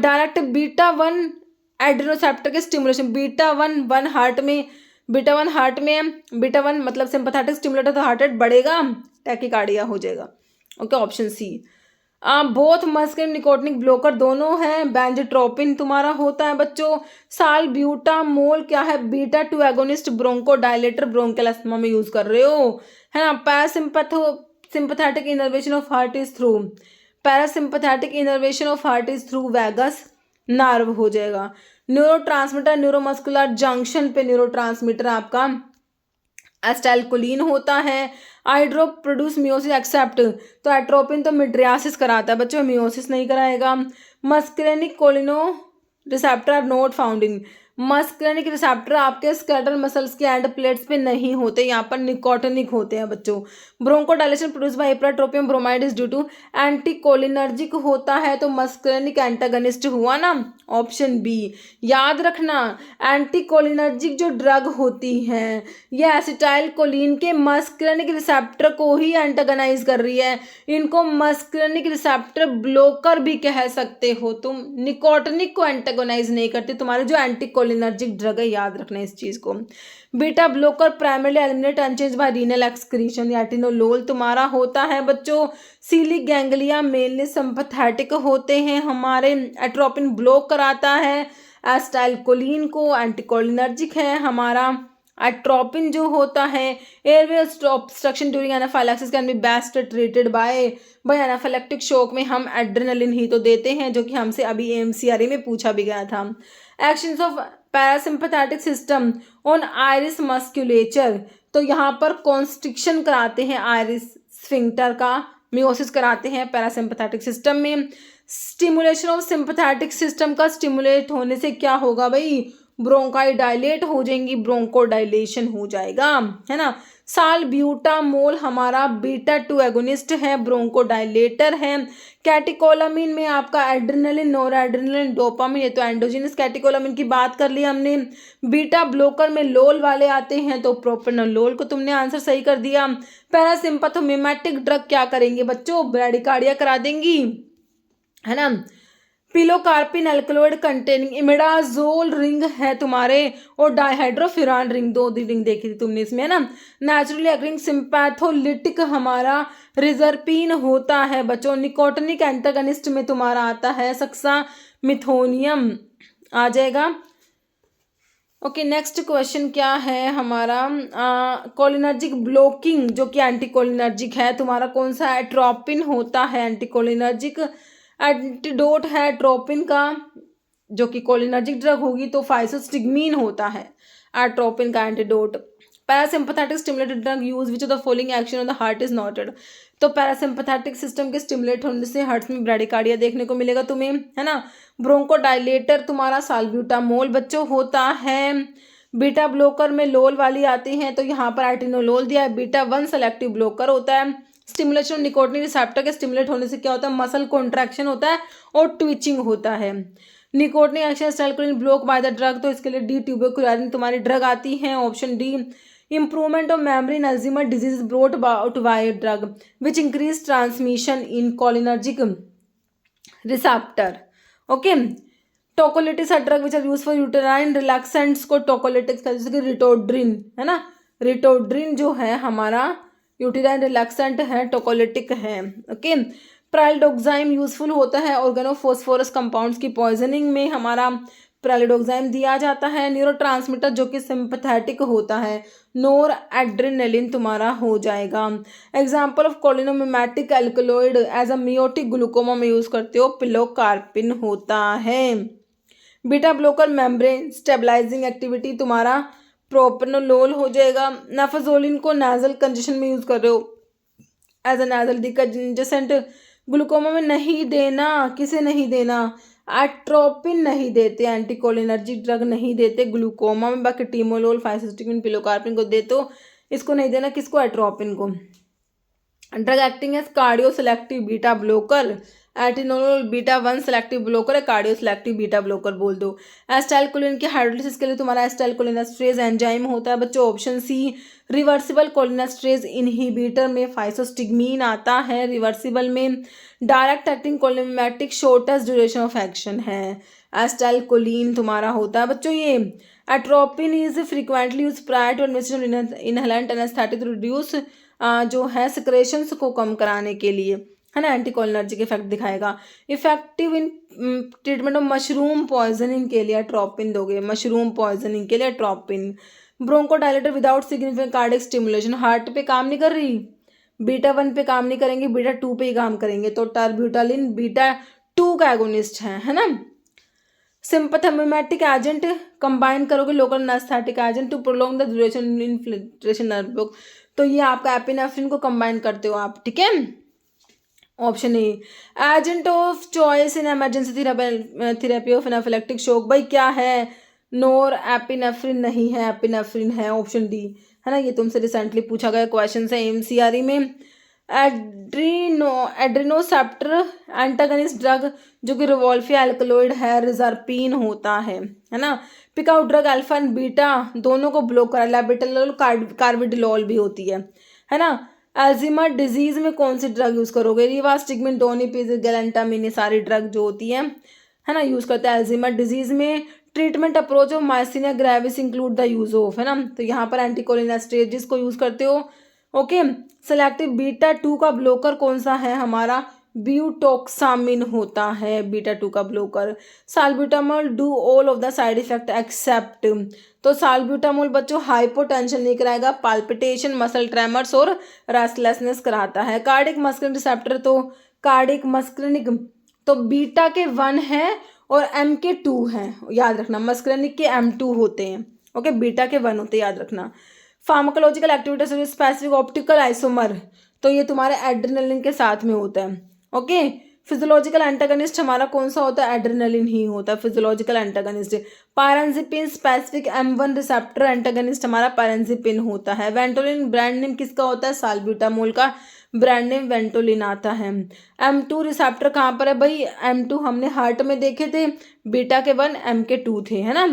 डायरेक्ट बीटा 1 एड्रेनोसेप्टर के स्टिमुलेशन, बीटा 1 हार्ट में, बीटा 1 हार्ट में है, बीटा 1 मतलब सिंपैथेटिक स्टिमुलेटर, तो हार्ट रेट बढ़ेगा, टैकीकार्डिया हो जाएगा। Okay, option C. Both muscular nicotinic blocker दोनों हैं। बेंजोट्रोपिन तुम्हारा होता है बच्चों। सालब्यूटामोल क्या है, beta 2 agonist, bronchodilator, bronchial asthma में यूज कर रहे हो, है ना। Parasympathetic innervation of heart is through, parasympathetic innervation of heart is through vagus nerve हो जाएगा। न्यूरोट्रांसमीटर न्यूरोमस्कुलर जंक्शन पे न्यूरोट्रांसमीटर आपका एस्टाइलकोलिन होता है। आइड्रोप प्रोड्यूस मियोसिस एक्सेप्ट, तो एट्रोपिन तो मिड्रियासिस कराता है बच्चों, मियोसिस नहीं कराएगा। Muscarinic cholinoreceptor are not found in, muscarinic receptor आपके स्केलेटल मसल्स के एंड प्लेट्स पे नहीं होते, यहाँ पर निकोटिनिक होते हैं बच्चों। Bronchodilation produce by ipratropium bromide is due to anticholinergic होता है, तो मस्कुलिनिक एंटागनिस्ट हुआ ना, ऑप्शन बी। याद रखना एंटीकोलिनर्जिक जो ड्रग होती हैं ये एसिटाइलकोलिन के मस्कुलिनिक रिसेप्टर को ही एंटागनाइज कर रही है, इनको मस्कुलिनिक रिसेप्टर ब्लोकर भी कह सकते हो तुम, निकोटिनिक को एंटागोनाइज नहीं करते, तुम्हारे जो एंटीकोलिनर्जिक ड्रग है, याद रखना इस चीज को। Beta blocker primarily eliminate unchanged by renal excretion, atenolol तुम्हारा होता है बच्चों। सीलिक गैंग्लिया मेनली सिंपैथेटिक होते हैं हमारे, एट्रोपिन ब्लॉक कराता है एस्टाइलकोलिन को, एंटीकोलिनर्जिक है हमारा। एट्रोपिन जो होता है airway obstruction during anaphylaxis can be best treated by anaphylactic shock में हम एड्रेनलिन ही तो देते हैं, जो कि हमसे अभी AMCRE में पूछा भी गया था। Actions of parasympathetic system on iris musculature, तो यहाँ पर कॉन्स्ट्रिक्शन कराते हैं आइरिस स्फिंक्टर का, मियोसिस कराते हैं पैरासिम्पैथेटिक सिस्टम में। स्टिमुलेशन ऑफ सिंपैथेटिक सिस्टम का स्टिमुलेट होने से क्या होगा भाई, ब्रोंकाई डायलेट हो जाएंगी, ब्रोंकोडाइलेशन हो जाएगा, है ना। सालब्यूटामोल हमारा बीटा 2 एगोनिस्ट है, ब्रोंकोडाइलेटर है। कैटिकोलामिन में आपका एड्रेनलिन, नोरएड्रेनलिन, डोपामिन, ये तो एंडोजिनस कैटिकोलामिन की बात कर ली हमने। बीटा ब्लोकर में लोल वाले आते हैं, तो प्रोप्रानोलोल को तुमने आंसर सही कर दिया। पैरासिम्पैथोमिमेटिक ड्रग क्या करेंगे बच्चों, ब्रैडीकार्डिया करा देंगी, है ना। Pilocarpine alkaloid containing imidazole ring है तुम्हारे, और डाइहाइड्रोफिरान रिंग, 2 रिंग देखी थी तुमने इसमें, है ना। नेचुरली अग्रिंग सिंपैथोलिटिक हमारा रिजर्पिन होता है बच्चों। निकोटिनिक एंटागनिस्ट में तुम्हारा आता है सक्सामिथोनियम आ जाएगा। ओके, नेक्स्ट क्वेश्चन क्या है हमारा, कोलिनर्जिक ब्लॉकिंग जो कि एंटीकोलिनर्जिक है तुम्हारा कौन सा, एट्रोपिन होता है एंटीकोलिनर्जिक। एंटीडोट है ट्रोपिन का, जो कि कोलिनर्जिक ड्रग होगी तो फाइसोस्टिग्मीन होता है एट्रोपिन का antidote. Parasympathetic stimulated drug use which of the following action on the heart is noted, तो पैरासिम्पैथेटिक सिस्टम के स्टिमुलेट होने से हार्ट में ब्रैडीकार्डिया देखने को मिलेगा तुम्हें, है ना। ब्रोंकोडाइलेटर तुम्हारा साल्ब्यूटामोल बच्चों होता है। बीटा ब्लोकर में लोल वाली आती हैं, तो यहाँ पर एटिनोलोल दिया है। बीटा 1 सेलेक्टिव ब्लोकर होता है। स्टिमुलेशन निकोटिनिक रिसेप्टर के स्टिमुलेट होने से क्या होता है, मसल कॉन्ट्रैक्शन होता है और ट्विचिंग होता है। Nicotinic action acetylcholine block by the drug, तो इसके लिए डी ट्यूबरकुलिन तुम्हारी ड्रग आती है, option D. Improvement of memory in Alzheimer disease brought about by drug which increase transmission in cholinergic receptor. Okay, tocolytics are drug which are use for uterine relaxants को tocolytics का, जैसे कि रिटोड्रिन है ना, रिटोड्रिन जो है हमारा यूटेराइन रिलैक्सेंट है, टोकोलिटिक है। ओके, प्राइलिडोक्साइम यूजफुल होता है ऑर्गेनोफॉस्फोरस कंपाउंड्स की पॉइजनिंग में, हमारा प्राइलिडोक्साइम दिया जाता है। न्यूरोट्रांसमीटर जो कि सिंपैथेटिक होता है, नोर एड्रेनलिन तुम्हारा हो जाएगा। Example of cholinomimetic alkaloid as a miotic glaucoma में यूज करते हो, पिलोकार्पिन होता है। Beta blocker membrane stabilising activity तुम्हारा प्रोपेनोलोल हो जाएगा। नाफाजोलिन को नाजल कंजेशन में यूज कर रहे हो एज अ नाजल डिकंजेसेंट, ग्लूकोमा में नहीं देना, किसे नहीं देना, एट्रोपिन नहीं देते, एंटीकोलिनर्जिक ड्रग नहीं देते ग्लूकोमा में, बाकी टीमोलोल, फाइसोस्टिकिन, पिलोकार्पिन को दे, तो इसको नहीं देना, किसको, एट्रोपिन को। Drug acting as cardio selective beta blocker, atenolol beta 1 selective blocker है, कार्डियो सेलेक्टिव बीटा ब्लोकर बोल दो। एस्टाइलकोलिन के हाइड्रोलिसिस के लिए तुम्हारा एस्टाइलकोलिनेस्ट्रेज एंजाइम होता है बच्चों, option C. Reversible cholinesterase inhibitor में फाइसोस्टिग्मीन आता है, रिवर्सिबल में। Direct acting cholinomimetic shortest duration of action है, एस्टाइलकोलिन तुम्हारा होता है बच्चों ये। Atropine is frequently use prior to administration inhalant anaesthetic to reduce जो है सिक्रेशंस को कम कराने के लिए, है ना, एंटीकोलिनर्जिक इफेक्ट दिखाएगा। Effective in treatment of mushroom poisoning के लिए एट्रोपिन दोगे, मशरूम पॉइजनिंग के लिए atropine. Bronchodilator without significant cardiac stimulation, heart पे काम नहीं कर रही, बीटा 1 पे काम नहीं करेंगे, बीटा 2 पे ही काम करेंगे, तो टर्ब्यूटालिन बीटा 2 का एगोनिस्ट है ना। सिंपैथोमिमेटिक एजेंट कंबाइन करोगे local anaesthetic agent to prolong the duration inflation nerve block, तो ये आपका एपिनेफ्रिन को कंबाइन करते हो आप, ठीक है। Option A. Agent of choice in emergency therapy of anaphylactic shock, भाई क्या है, नोर एपिनेफ्रिन नहीं है, एपिनेफ्रिन है, ऑप्शन डी, है ना, ये तुमसे रिसेंटली पूछा गया क्वेश्चन है एमसीआरई में। एड्रीनोसेप्टर एंटागनिस्ट ड्रग जो कि रिवोल्फिया एल्कलॉइड है, रिजर्पिन होता है ना। Pick out drug alpha and beta दोनों को ब्लॉक करा, लैबिटेलोल कार्बिडिलोल भी होती है ना। अल्जीमर डिजीज में कौन सी ड्रग यूज करोगे, रिवास्टिगमिन, डोनिपिजिल, गैलेंटामिन, ये सारी ड्रग जो होती है ना, यूज करते हैं अल्जीमर डिजीज में। Treatment approach of myasthenia gravis include the use of, है ना, तो यहाँ पर एंटीकोलिनेस्टेजिस को यूज करते हो। ओके, सेलेक्टिव बीटा 2 का ब्लोकर कौन सा है, हमारा ब्यूटोक्सामिन होता है बीटा 2 का blocker. Salbutamol do all of the side effect except, तो साल्ब्यूटामोल बच्चों हाइपोटेंशन नहीं कराएगा, पाल्पिटेशन, मसल ट्रेमर्स और रेस्टलेसनेस कराता है। कार्डिक मस्कुलिन रिसेप्टर, तो कार्डिक मस्कुलिनिक तो बीटा के 1 है और एम के 2 हैं, याद रखना, मस्कुलिनिक के M2 होते हैं, ओके, बीटा के 1 होते हैं, याद रखना। Pharmacological activity specific optical isomer, तो ये तुम्हारे एड्रेनलिन के साथ में होता है, ओके। फिजियोलॉजिकल एंटागनिस्ट हमारा कौन सा होता है, एड्रेनलिन ही होता है physiological antagonist. Pirenzepine specific M1 receptor antagonist हमारा पायरेंजिपिन होता है। वेंटोलिन ब्रांड नेम किसका होता है, साल्ब्यूटामोल का ब्रांड नेम वेंटोलिन आता है। M2 रिसेप्टर कहाँ पर है भाई, M2 हमने हार्ट में देखे थे, बीटा के 1 M के 2 थे, है ना।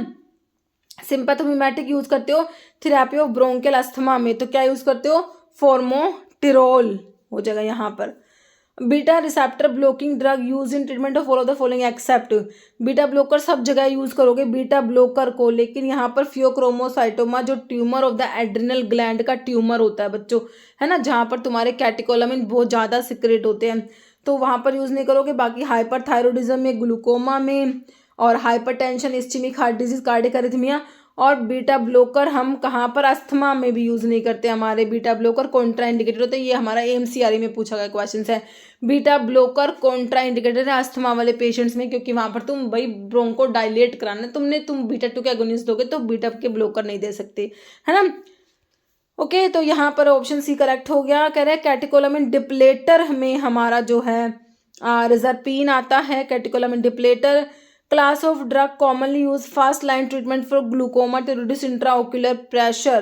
सिंपैथोमिमेटिक यूज करते हो थेरेपी ऑफ ब्रोंकियल अस्थमा में, तो क्या यूज करते हो, फॉर्मोटिरोल हो जाएगा यहाँ पर। Beta receptor blocking drug use in treatment of all of the following except, beta blocker सब जगह यूज करोगे बीटा ब्लॉकर को, लेकिन यहाँ पर फियोक्रोमोसाइटोमा जो tumour of the adrenal gland का ट्यूमर होता है बच्चों, है ना, जहाँ पर तुम्हारे कैटेकोलामिन बहुत ज़्यादा सिक्रेट होते हैं, तो वहाँ पर यूज़ नहीं करोगे। बाकी हाइपरथायरॉइडिज्म में, ग्लूकोमा में, और hypertension, ischaemic heart disease, cardiac arrhythmia, और बीटा ब्लोकर हम कहाँ पर, अस्थमा में भी यूज़ नहीं करते, हमारे बीटा ब्लोकर कॉन्ट्रा इंडिकेटर होते हैं, ये हमारा एमसीआरई में पूछा गया क्वेश्चन है। बीटा ब्लोकर कॉन्ट्रा इंडिकेटर है अस्थमा वाले पेशेंट्स में, क्योंकि वहाँ पर तुम भाई ब्रोंको डायलेट कराना, तुम बीटा 2 के एगोनिस्ट दोगे तो बीटा के ब्लोकर नहीं दे सकते, है ना। ओके, तो यहाँ पर ऑप्शन सी करेक्ट हो गया। कह रहे हैं कैटेकोलामिन डिप्लेटर में हमारा जो है रिजर्पिन आता है, catecholamine depleter. Class of drug commonly use first line treatment for glaucoma to reduce intraocular pressure,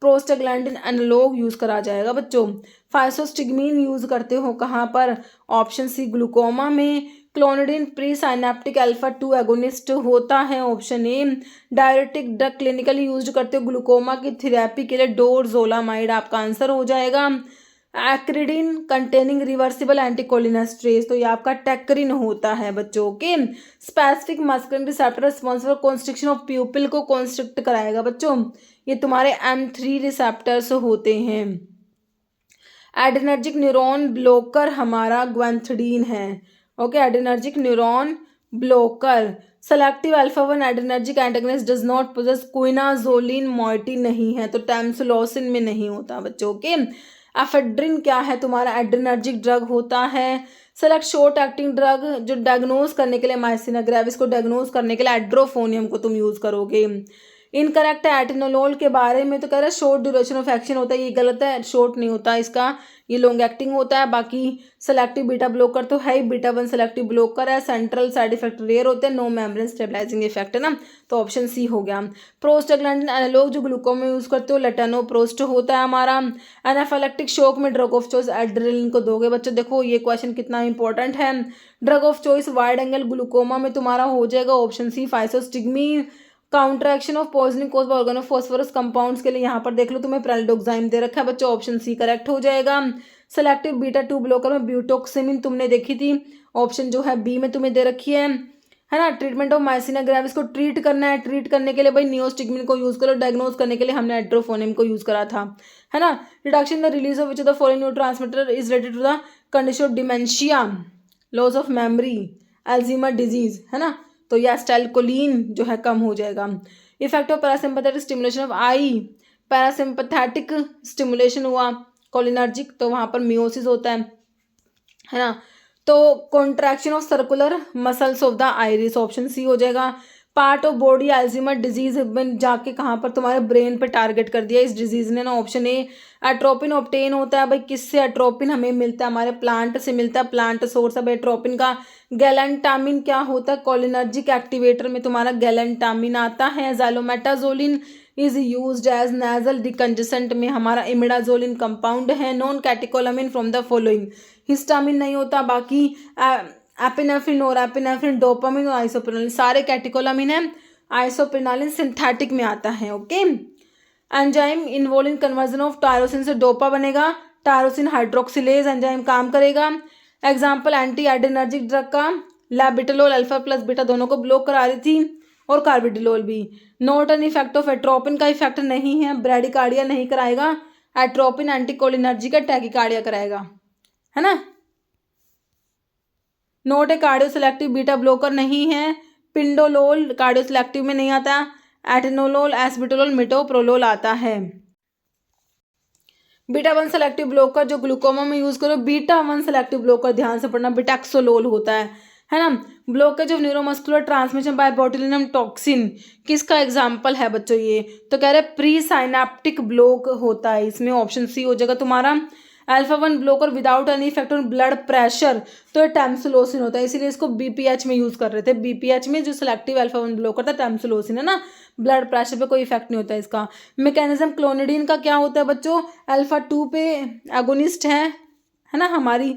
prostaglandin analogue use करा जाएगा बच्चों। फाइसोस्टिग्मीन यूज करते हो कहाँ पर, ऑप्शन सी ग्लूकोमा में। Clonidine presynaptic alpha 2 agonist होता है, option A. Diuretic drug clinically use करते हो ग्लूकोमा की थेरेपी के लिए, डोरजोलामाइड आपका आंसर हो जाएगा। एक्रिडिन कंटेनिंग रिवर्सिबल एंटीकोलिनेस्ट्रेज, तो ये आपका टेक्रिन होता है बच्चों के। Specific muscarinic receptor responsible constriction of प्यूपिल को कॉन्स्ट्रिक्ट कराएगा बच्चों, ये तुम्हारे M3 रिसेप्टर्स होते हैं। एड्रेनर्जिक न्यूरॉन ब्लॉकर हमारा ग्वेंथडीन है। Okay, adrenergic neuron blocker. Selective alpha 1 adrenergic antagonist does not possess quinazoline moiety नहीं है, तो टैमसुलोसिन में नहीं होता बच्चों के। एफेड्रिन क्या है तुम्हारा एड्रेनर्जिक ड्रग होता है। सेलेक्ट शॉर्ट एक्टिंग ड्रग जो डायग्नोज करने के लिए माइसिना ग्रेविस को डायग्नोज करने के लिए एड्रोफोनियम को तुम यूज करोगे। इनकरेक्ट है एटेनोलोल के बारे में, तो कह रहा है शॉर्ट ड्यूरेशन ऑफ एक्शन होता है, ये गलत है, शॉर्ट नहीं होता इसका, ये लॉन्ग एक्टिंग होता है। बाकी सेलेक्टिव बीटा ब्लॉकर तो है ही, बीटा 1 सेलेक्टिव ब्लॉकर है। सेंट्रल साइड इफेक्ट रेयर होते हैं, नो मेम्ब्रेन स्टेबलाइजिंग इफेक्ट है ना, तो ऑप्शन सी हो गया। प्रोस्टाग्लैंडिन एनालॉग जो ग्लूकोमा में यूज करते हो लेटानोप्रोस्ट होता है हमारा। एनाफिलेक्टिक शॉक में ड्रग ऑफ चॉइस एड्रेनलिन को दोगे बच्चों। देखो ये क्वेश्चन कितना इंपॉर्टेंट है। Drug of choice wide angle glaucoma में तुम्हारा हो जाएगा option C physostigmine. Counteraction of poisoning cause by organophosphorus compounds के लिए यहाँ पर देख लो तुम्हें प्रेलिडोक्साइम दे रखा है बच्चों, ऑप्शन सी करेक्ट हो जाएगा। सेलेक्टिव बीटा 2 ब्लॉकर में ब्यूटोक्सिमिन तुमने देखी थी, ऑप्शन जो है बी में तुम्हें दे रखी है ना। ट्रीटमेंट ऑफ माइसिना ग्रेविस को ट्रीट करना है, ट्रीट करने के लिए भाई नियोस्टिग्मिन को यूज करो, डायग्नोज करने के लिए हमने एड्रोफोनियम को यूज करा था, है ना। Reduction the release of which of the following neurotransmitter is related to the condition of dementia, loss of memory, Alzheimer disease, है ना, तो यह एसिटाइलकोलिन जो है कम हो जाएगा। Effect of parasympathetic stimulation of eye, parasympathetic stimulation हुआ कोलिनर्जिक, तो वहाँ पर मियोसिस होता है ना। तो contraction of circular muscles of the iris, option C हो जाएगा। Part of body Alzheimer disease में जाके कहाँ पर तुम्हारे ब्रेन पे टारगेट कर दिया इस डिजीज ने ना, ऑप्शन ए। एट्रोपिन ऑब्टेन होता है भाई किससे, एट्रोपिन हमें मिलता है हमारे प्लांट से मिलता है, प्लांट सोर्स है एट्रोपिन का। गैलेंटामिन क्या होता है, कोलिनर्जिक एक्टिवेटर में तुम्हारा गैलेंटामिन आता है। Xylometazoline is used as nasal decongestant में हमारा इमिडाजोलिन कंपाउंड है। Non catecholamine from the following, histamine नहीं होता, बाकी एपिनेफ्रिन, नोरेपिनेफ्रिन, डोपामिन और आइसोप्रेनालिन सारे कैटेकोलामिन है। आइसोप्रेनालिन सिंथेटिक में आता है। Okay, enzyme involve in conversion of tyrosine से डोपा बनेगा, टायरोसिन हाइड्रोक्सिलेज एंजाइम काम करेगा। एग्जाम्पल एंटी एड्रेनर्जिक ड्रग का लैबिटोलोल अल्फा प्लस बीटा दोनों को ब्लॉक करा रही थी, और कार्बिडिलोल भी। Not an effect of atropine का इफेक्ट नहीं है, ब्रेडिकार्डिया नहीं कराएगा। एट्रोपिन एंटीकोलिनर्जी का टैकिकार्डिया कराएगा, है ना। नोट ए कार्डियो सेलेक्टिव बीटा ब्लॉकर नहीं है। पिंडोलोल कार्डियो सेलेक्टिव में नहीं आता। एटेनोलोल, एस्बिटोलोल, मिटोप्रोलोल आता है। बीटा 1 सेलेक्टिव ब्लॉकर जो ग्लूकोमा में यूज करो, बीटा 1 सेलेक्टिव ब्लॉकर ध्यान से पढ़ना, बिटैक्सोलोल होता है ना। Blockage of neuromuscular transmission by botulinum toxin किसका एग्जाम्पल है बच्चों, ये तो कह रहे प्री साइनेप्टिक ब्लॉक होता है, इसमें ऑप्शन सी हो जाएगा तुम्हारा। Alpha 1 blocker without any effect on blood pressure, तो ये टैमसुलोसिन होता है, इसीलिए इसको बीपीएच में यूज कर रहे थे। बीपीएच में जो सिलेक्टिव अल्फा 1 ब्लॉकर था टैमसुलोसिन है ना, ब्लड प्रेशर पे कोई इफेक्ट नहीं होता इसका। मैकेनिज्म क्लोनिडीन का क्या होता है बच्चों, अल्फा 2 पे एगोनिस्ट है ना हमारी।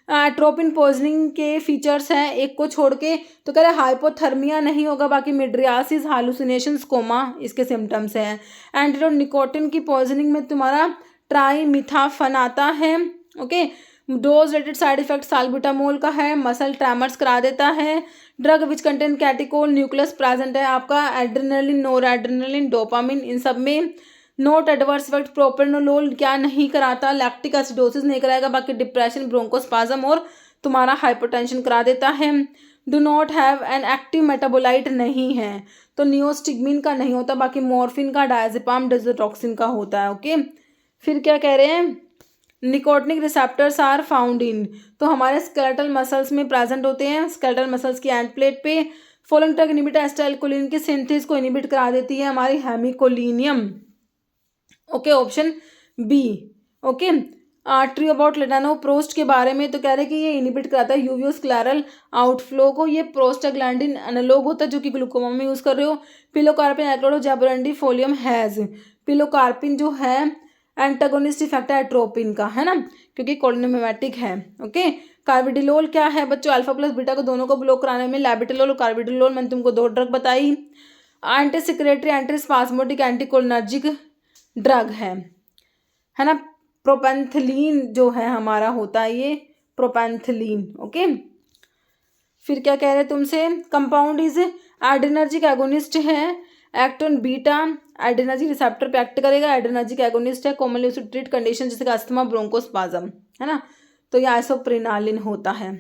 एट्रोपिन पॉइजनिंग के फीचर्स हैं एक को छोड़ के, तो कह रहे हाइपोथर्मिया नहीं होगा, बाकी मिड्रियासिस, हालुसिनेशंस, कोमा इसके सिम्टम्स हैं। एंटीडोट निकोटिन की पॉइजनिंग में तुम्हारा ट्राइमिथाफन आता है। Okay, dose related side effect salbutamol का है, मसल ट्रैमर्स करा देता है। Drug which contain catechol nucleus present है आपका एड्रेनलिन, नोरएड्रेनलिन, डोपामिन, इन सब में। नोट एडवर्स इफेक्ट प्रोपेनोलोल क्या नहीं कराता, लैक्टिक एसिडोसिस नहीं कराएगा, बाकी डिप्रेशन, ब्रोंकोस्पाज्म और तुम्हारा हाइपरटेंशन करा देता है। Do not have an active metabolite नहीं है, तो नियोस्टिग्मिन का नहीं होता, बाकी मॉर्फिन का, डायजेपाम, डिजोटॉक्सिन का होता है। ओके, फिर क्या कह रहे हैं, nicotinic receptors are found in, तो हमारे स्केलेटल मसल्स में प्रेजेंट होते हैं, स्केलेटल मसल्स की एंड प्लेट पे। फॉलोइंग ड्रग इनहिबिट एसिटाइलकोलिन की सिंथेसिस को इनहिबिट करा देती है हमारी hemicholinium. Okay, option B. Okay, true about latanoprost के बारे में तो कह रहे हैं कि ये इनहिबिट कराता है यूवियोस्क्लेरल आउटफ्लो को, ये प्रोस्टाग्लैंडिन एनालॉग होता है जो कि ग्लूकोमा में यूज कर रहे हो। पिलोकार्पिन एक्लोडोजाबरेंडिफोलियम हैज, पिलोकार्पिन जो है एंटागोनिस्ट इफेक्ट है एट्रोपिन का, है ना, क्योंकि कोलिनोमिमेटिक है। ओके, कार्बिडिलोल क्या है बच्चों, अल्फा प्लस बीटा को दोनों को ब्लॉक कराने में लैबिटोलोल और कार्बिडिलोल, मैंने तुमको 2 ड्रग बताई। Anti secretory, anti spasmodic, anticholinergic drug है ना। प्रोपेंथिलीन जो है हमारा होता है ये प्रोपेंथिलीन। ओके, फिर क्या कह रहे हैं तुमसे, कंपाउंड इज एड्रेनर्जिक एगोनिस्ट है, act on beta adrenergic receptor पे एक्ट करेगा, एड्रेनर्जिक एगोनिस्ट है, commonly used to treat condition जैसे अस्थमा ब्रोंकोस्पाज्म, है ना। तो ये आइसोप्रेनालिन होता है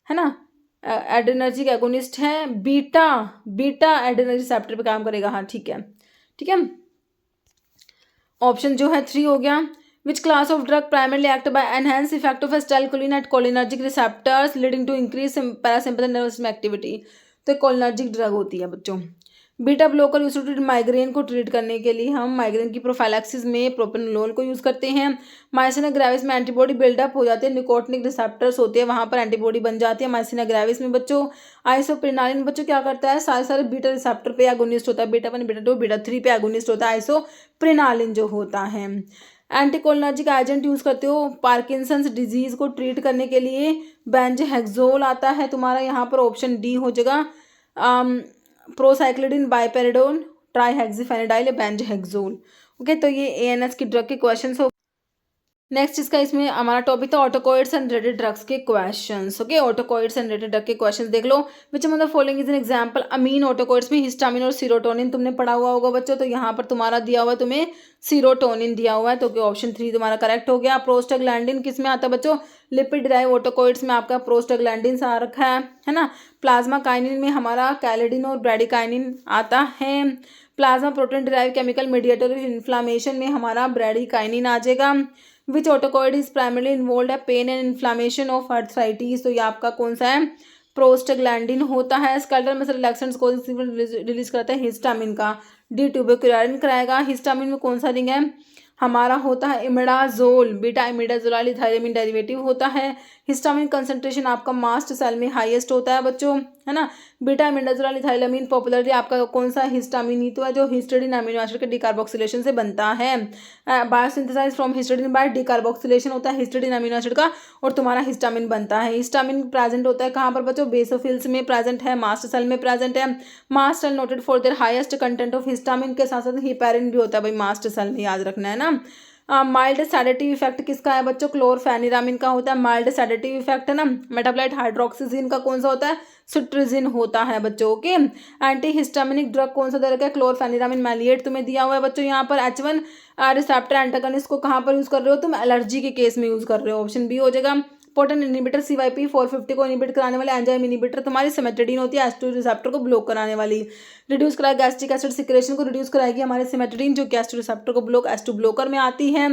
ना। एड्रेनर्जिक एगोनिस्ट है, बीटा बीटा एड्रेनर्जिक रिसेप्टर पे काम करेगा। हाँ ठीक है, ठीक है। ऑप्शन जो है 3 हो गया। Which class of drug primarily act by enhance effect of acetylcholine at cholinergic receptors leading to increase parasympathetic nervous system activity. तो कोलिनर्जिक ड्रग होती है बच्चों। Beta blocker use to treat migraine को ट्रीट करने के लिए हम माइग्रेन की प्रोफाइलैक्सिस में प्रोपेनोलोल को यूज करते हैं। माइसिना ग्रेविस में एंटीबॉडी बिल्डअप हो जाते हैं, निकोटिनिक रिसेप्टर्स होते हैं, वहां पर एंटीबॉडी बन जाती है माइसिना ग्रेविस में बच्चों। आइसोप्रेनालिन बच्चों क्या करता है, सारे सारे बीटा रिसेप्टर पे एगोनिस्ट होता है, बीटा 1 बीटा 2 बीटा 3 पे एगोनिस्ट होता है आइसोप्रेनालिन जो होता है। एंटीकोलिनर्जिक एजेंट यूज करते हो पार्किंसंस डिजीज को ट्रीट करने के लिए, बेंजहेक्सोल आता है तुम्हारा यहाँ पर, ऑप्शन डी हो जाएगा। प्रोसाइक्लिडिन, बाइपेरिडोन, ट्राईहेक्सिफेनिडाइल, बेंजहेक्सोल। ओके, तो ये एएनएस की ड्रग के क्वेश्चंस हो। नेक्स्ट इसका इसमें हमारा टॉपिक था ऑटोकॉइड्स एंड रिलेटेड ड्रग्स के questions. Okay, autacoids and related drug के क्वेश्चंस देख लो। Which among the following is an example amine autacoids में हिस्टामिन और सीरोटोनिन तुमने पढ़ा हुआ होगा बच्चों। तो यहाँ पर तुम्हारा दिया हुआ है, तुम्हें सीरोटोनिन दिया हुआ है, तो ऑप्शन 3 तुम्हारा करेक्ट हो गया। प्रोस्टाग्लैंडिन किस में आता है बच्चों, लिपिड डिराइव ऑटोकॉइड्स में आपका प्रोस्टाग्लैंडिन आ रखा है ना। प्लाज्मा काइनिन में हमारा कैलेडिन और ब्रेडिकाइनिन आता है। Plasma protein derive chemical mediator inflammation में हमारा ब्रेडिकाइनिन आ जाएगा। Which autacoid is primarily involve है pain and inflammation of arthritis, तो ये आपका कौन सा है, प्रोस्टाग्लैंडिन होता है। स्केलेटल मसल रिलैक्सेंट्स को रिलीज करता है हिस्टामिन का, डी ट्यूबरक्युलिन कराएगा। हिस्टामिन में कौन सा रिंग है हमारा होता है इमिडाजोल, बीटा इमिडाजोल थायरामिन डेरिवेटिव होता है। हिस्टामिन कंसंट्रेशन आपका मास्ट सेल में हाईएस्ट होता है बच्चों, है ना। बीटा इमिडाजोल थायरामिन पॉपुलरली आपका कौन सा हिस्टामिन ही तो है जो हिस्टिडीन अमीनो एसिड के डिकार्बोक्सिलेशन से बनता है। Biosynthesize from histidine by decarboxylation होता है हिस्टिडीन अमीनो एसिड का, और तुम्हारा हिस्टामिन बनता है। हिस्टामिन प्रेजेंट होता है कहाँ पर बच्चों, बेसोफिल्स में प्रेजेंट है, मास्ट सेल में प्रेजेंट है। Mast cell noted for their highest content of histamine के साथ साथ हिपेरिन भी होता है भाई मास्ट सेल में, याद रखना है ना। माइल्ड सेडेटिव इफेक्ट किसका है बच्चों, क्लोरफेनिरामिन का होता है माइल्ड सेडेटिव इफेक्ट, है ना। मेटाबोलाइट हाइड्रोक्सीजिन का कौन सा होता है, सिट्रिजिन होता है बच्चों। ओके, एंटी हिस्टामिनिक ड्रग कौन सा दे रखा है, क्लोरफेनिरामिन मैलिएट तुम्हें दिया हुआ है बच्चों। यहाँ पर H1 रिसेप्टर एंटागनिस्ट को कहाँ पर यूज कर रहे हो तुम, एलर्जी के केस में यूज कर रहे हो, ऑप्शन बी हो जाएगा। पोटेंट इनहिबिटर CYP 450 को इनहिबिट कराने वाले एंजाइम इनहिबिटर तुम्हारी सिमेट्रिडीन होती है, H2 रिसेप्टर को ब्लॉक कराने वाली। रिड्यूस कराएगा गैस्ट्रिक एसिड सिक्रेशन को, रिड्यूस कराएगी हमारे सिमेट्रिडीन जो H2 रिसेप्टर को ब्लॉक H2 ब्लॉकर में आती है।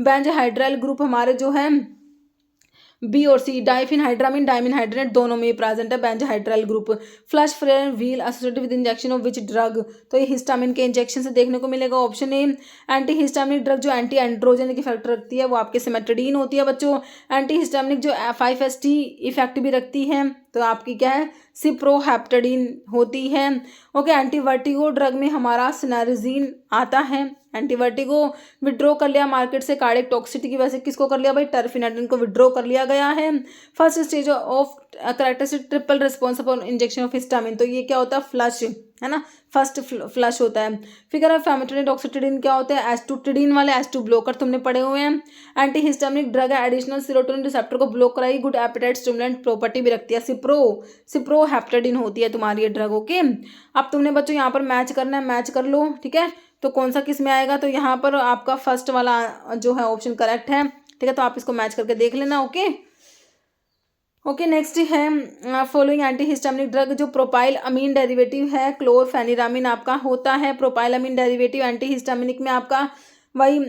बेंजहाइड्राइल ग्रुप हमारे जो है बी और सी, डाइफिनहाइड्रामिन डाइमिनहाइड्रेट दोनों में प्रेजेंट है benzhydryl group. Flush flare wheal associated with injection of which drug, तो ये हिस्टामिन के इंजेक्शन से देखने को मिलेगा, option A. Anti histaminic drug जो एंटी एंड्रोजेनिक इफेक्ट रखती है वो आपके सिमेट्रिडीन होती है बच्चों। एंटी हिस्टामिनिक जो 5-HT इफेक्ट भी रखती है तो आपकी क्या है, सिप्रोहेप्टेडिन होती है। ओके, एंटीवर्टिगो ड्रग में हमारा सिनारिजीन आता है। एंटीवर्टिगो विड्रॉ कर लिया मार्केट से कार्डियक टॉक्सिसिटी की वजह से, किसको कर लिया भाई, टर्फिनेटिन को विड्रॉ कर लिया गया है। First stage of characteristic triple response upon injection of histamine, तो ये क्या होता है, फ्लश, है ना, फर्स्ट फ्लश होता है। फिगर ऑफ फैमिटोनिन टॉक्सिटिडिन क्या होता है, H2 वाले H2 ब्लॉकर तुमने पढ़े हुए हैं। एंटी हिस्टामिनिक ड्रग है, एडिशनल सीरोटोनिन रिसेप्टर को ब्लॉक कराई, गुड एपेटाइट स्टिमुलेंट प्रॉपर्टी भी रखती है, सिप्रोहेप्टेडिन होती है तुम्हारी ये ड्रग। ओके, अब तुमने बच्चों यहाँ पर मैच करना है, मैच कर लो, ठीक है। तो कौन सा किस में आएगा, तो यहाँ पर आपका फर्स्ट वाला जो है ऑप्शन करेक्ट है, ठीक है। तो आप इसको मैच करके देख लेना। ओके ओके, नेक्स्ट है फॉलोइंग एंटी हिस्टामिनिक ड्रग जो प्रोपाइल अमीन डेरिवेटिव है, क्लोरफेनिरामिन आपका होता है। प्रोपाइल अमीन डेरिवेटिव एंटी हिस्टामिनिक में आपका वही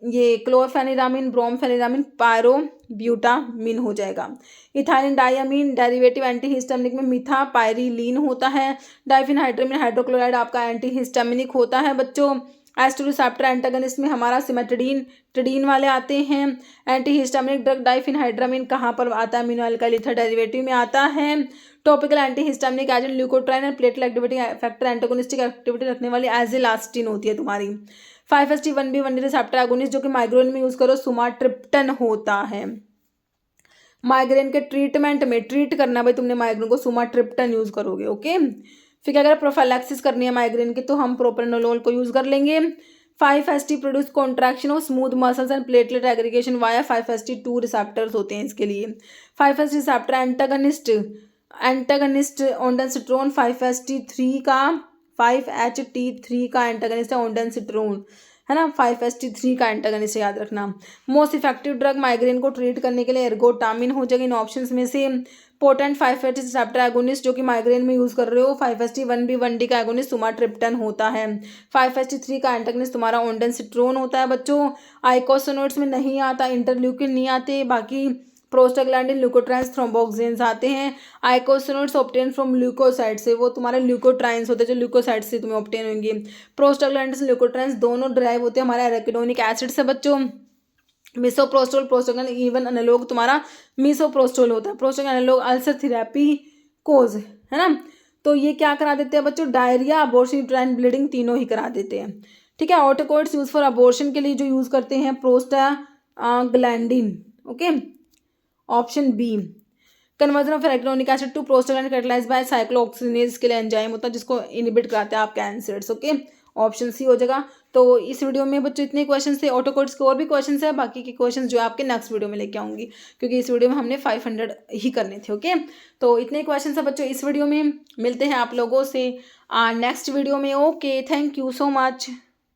ये क्लोरफेनिरामिन, ब्रोमफेनिरामिन, पायरोब्यूटामिन हो जाएगा। इथाइलिन डाइअमीन डेरिवेटिव एंटी हिस्टामिनिक में मिथापायरिलीन होता है। डाइफिनहाइड्रामिन हाइड्रोक्लोराइड आपका एंटी हिस्टामिनिक होता है बच्चों। H2 रिसेप्टर एंटागनिस्ट में हमारा सिमेट्रिडीन ट्रिडीन वाले आते हैं। एंटी हिस्टामिनिक ड्रग डाइफिनहाइड्रामिन कहाँ पर आता है, अमीनो अल्काइल ईथर डेरिवेटिव में आता है। Topical anti histaminic agent leukotriene और platelet activity factor antagonistic activity रखने वाली एजिलास्टिन होती है तुम्हारी। 5-HT1B1D रिसेप्टर एगोनिस्ट जो कि माइग्रेन में यूज करो, सुमाट्रिप्टन होता है। माइग्रेन के ट्रीटमेंट में ट्रीट करना भाई तुमने माइग्रेन को, सुमाट्रिप्टन यूज करोगे। ओके, फिर अगर प्रोफाइलैक्सिस करनी है माइग्रेन की तो हम प्रोप्रेनोलोल को यूज कर लेंगे। 5-HT produce contraction of smooth muscles and platelet aggregation via 5-HT2 receptors होते हैं इसके लिए। 5-HT रिसेप्टर एंटागनिस्ट ओंडानसिट्रोन 5-HT3 का 5-HT3 का एंटागनिस्ट है ओंडानसिट्रोन, है ना। 5-HT3 का एंटागनिस्ट याद रखना। मोस्ट इफेक्टिव ड्रग माइग्रेन को ट्रीट करने के लिए एर्गोटामिन हो जाएगा इन ऑप्शंस में से। पोटेंट 5-HT रिसेप्टर एगोनिस्ट जो कि माइग्रेन में यूज कर रहे हो 5-HT1B 1D का एगोनिस्ट सुमाट्रिप्टन होता है। 5-HT3 का एंटागनिस्ट तुम्हारा ओंडानसिट्रोन होता है बच्चों। आइकोसानोइड्स में नहीं आता, इंटरल्यूकिन नहीं आते, बाकी प्रोस्टाग्लैंडिन ल्यूकोट्राइन्स थ्रोम्बोक्सिन्स आते हैं। आइकोसानोइड्स ऑब्टेन फ्रॉम ल्यूकोसाइड से, वो तुम्हारे ल्यूकोट्राइन्स होते हैं जो ल्यूकोसाइड से तुम्हें ऑब्टेन होंगे। प्रोस्टाग्लैंडिन ल्यूकोट्राइन्स दोनों ड्राइव होते हैं हमारे एराकिडोनिक एसिड से बच्चों। मिसोप्रोस्टोल प्रोस्टाग्लैंडिन इवन एनालॉग तुम्हारा मिसोप्रोस्टोल होता है। प्रोस्टाग्लैंडिन एनालॉग अल्सर थेरेपी कोज, है ना। तो ये क्या करा देते हैं बच्चों, डायरिया, अबॉर्शन, यूट्राइन ब्लीडिंग तीनों ही करा देते हैं। ठीक है। ऑटोकोइड्स यूज फॉर अबॉर्शन के लिए जो यूज करते हैं prostaglandin, okay. Option B. Conversion of arachidonic acid to prostaglandin catalysed by cyclooxygenase के लिए एंजाइम होता है जिसको इनहिबिट कराते हैं आपके एंजाइम्स, ओके। ऑप्शन सी हो जाएगा। तो इस वीडियो में बच्चों इतने क्वेश्चन थे। ऑटोकोड्स के और भी क्वेश्चन है, बाकी के क्वेश्चन जो है आपके नेक्स्ट वीडियो में लेके आऊंगी क्योंकि इस वीडियो में हमने 500 ही करने थे, ओके। तो इतने क्वेश्चन है बच्चों इस वीडियो में। मिलते हैं आप लोगों से नेक्स्ट वीडियो में, okay. Thank you so much.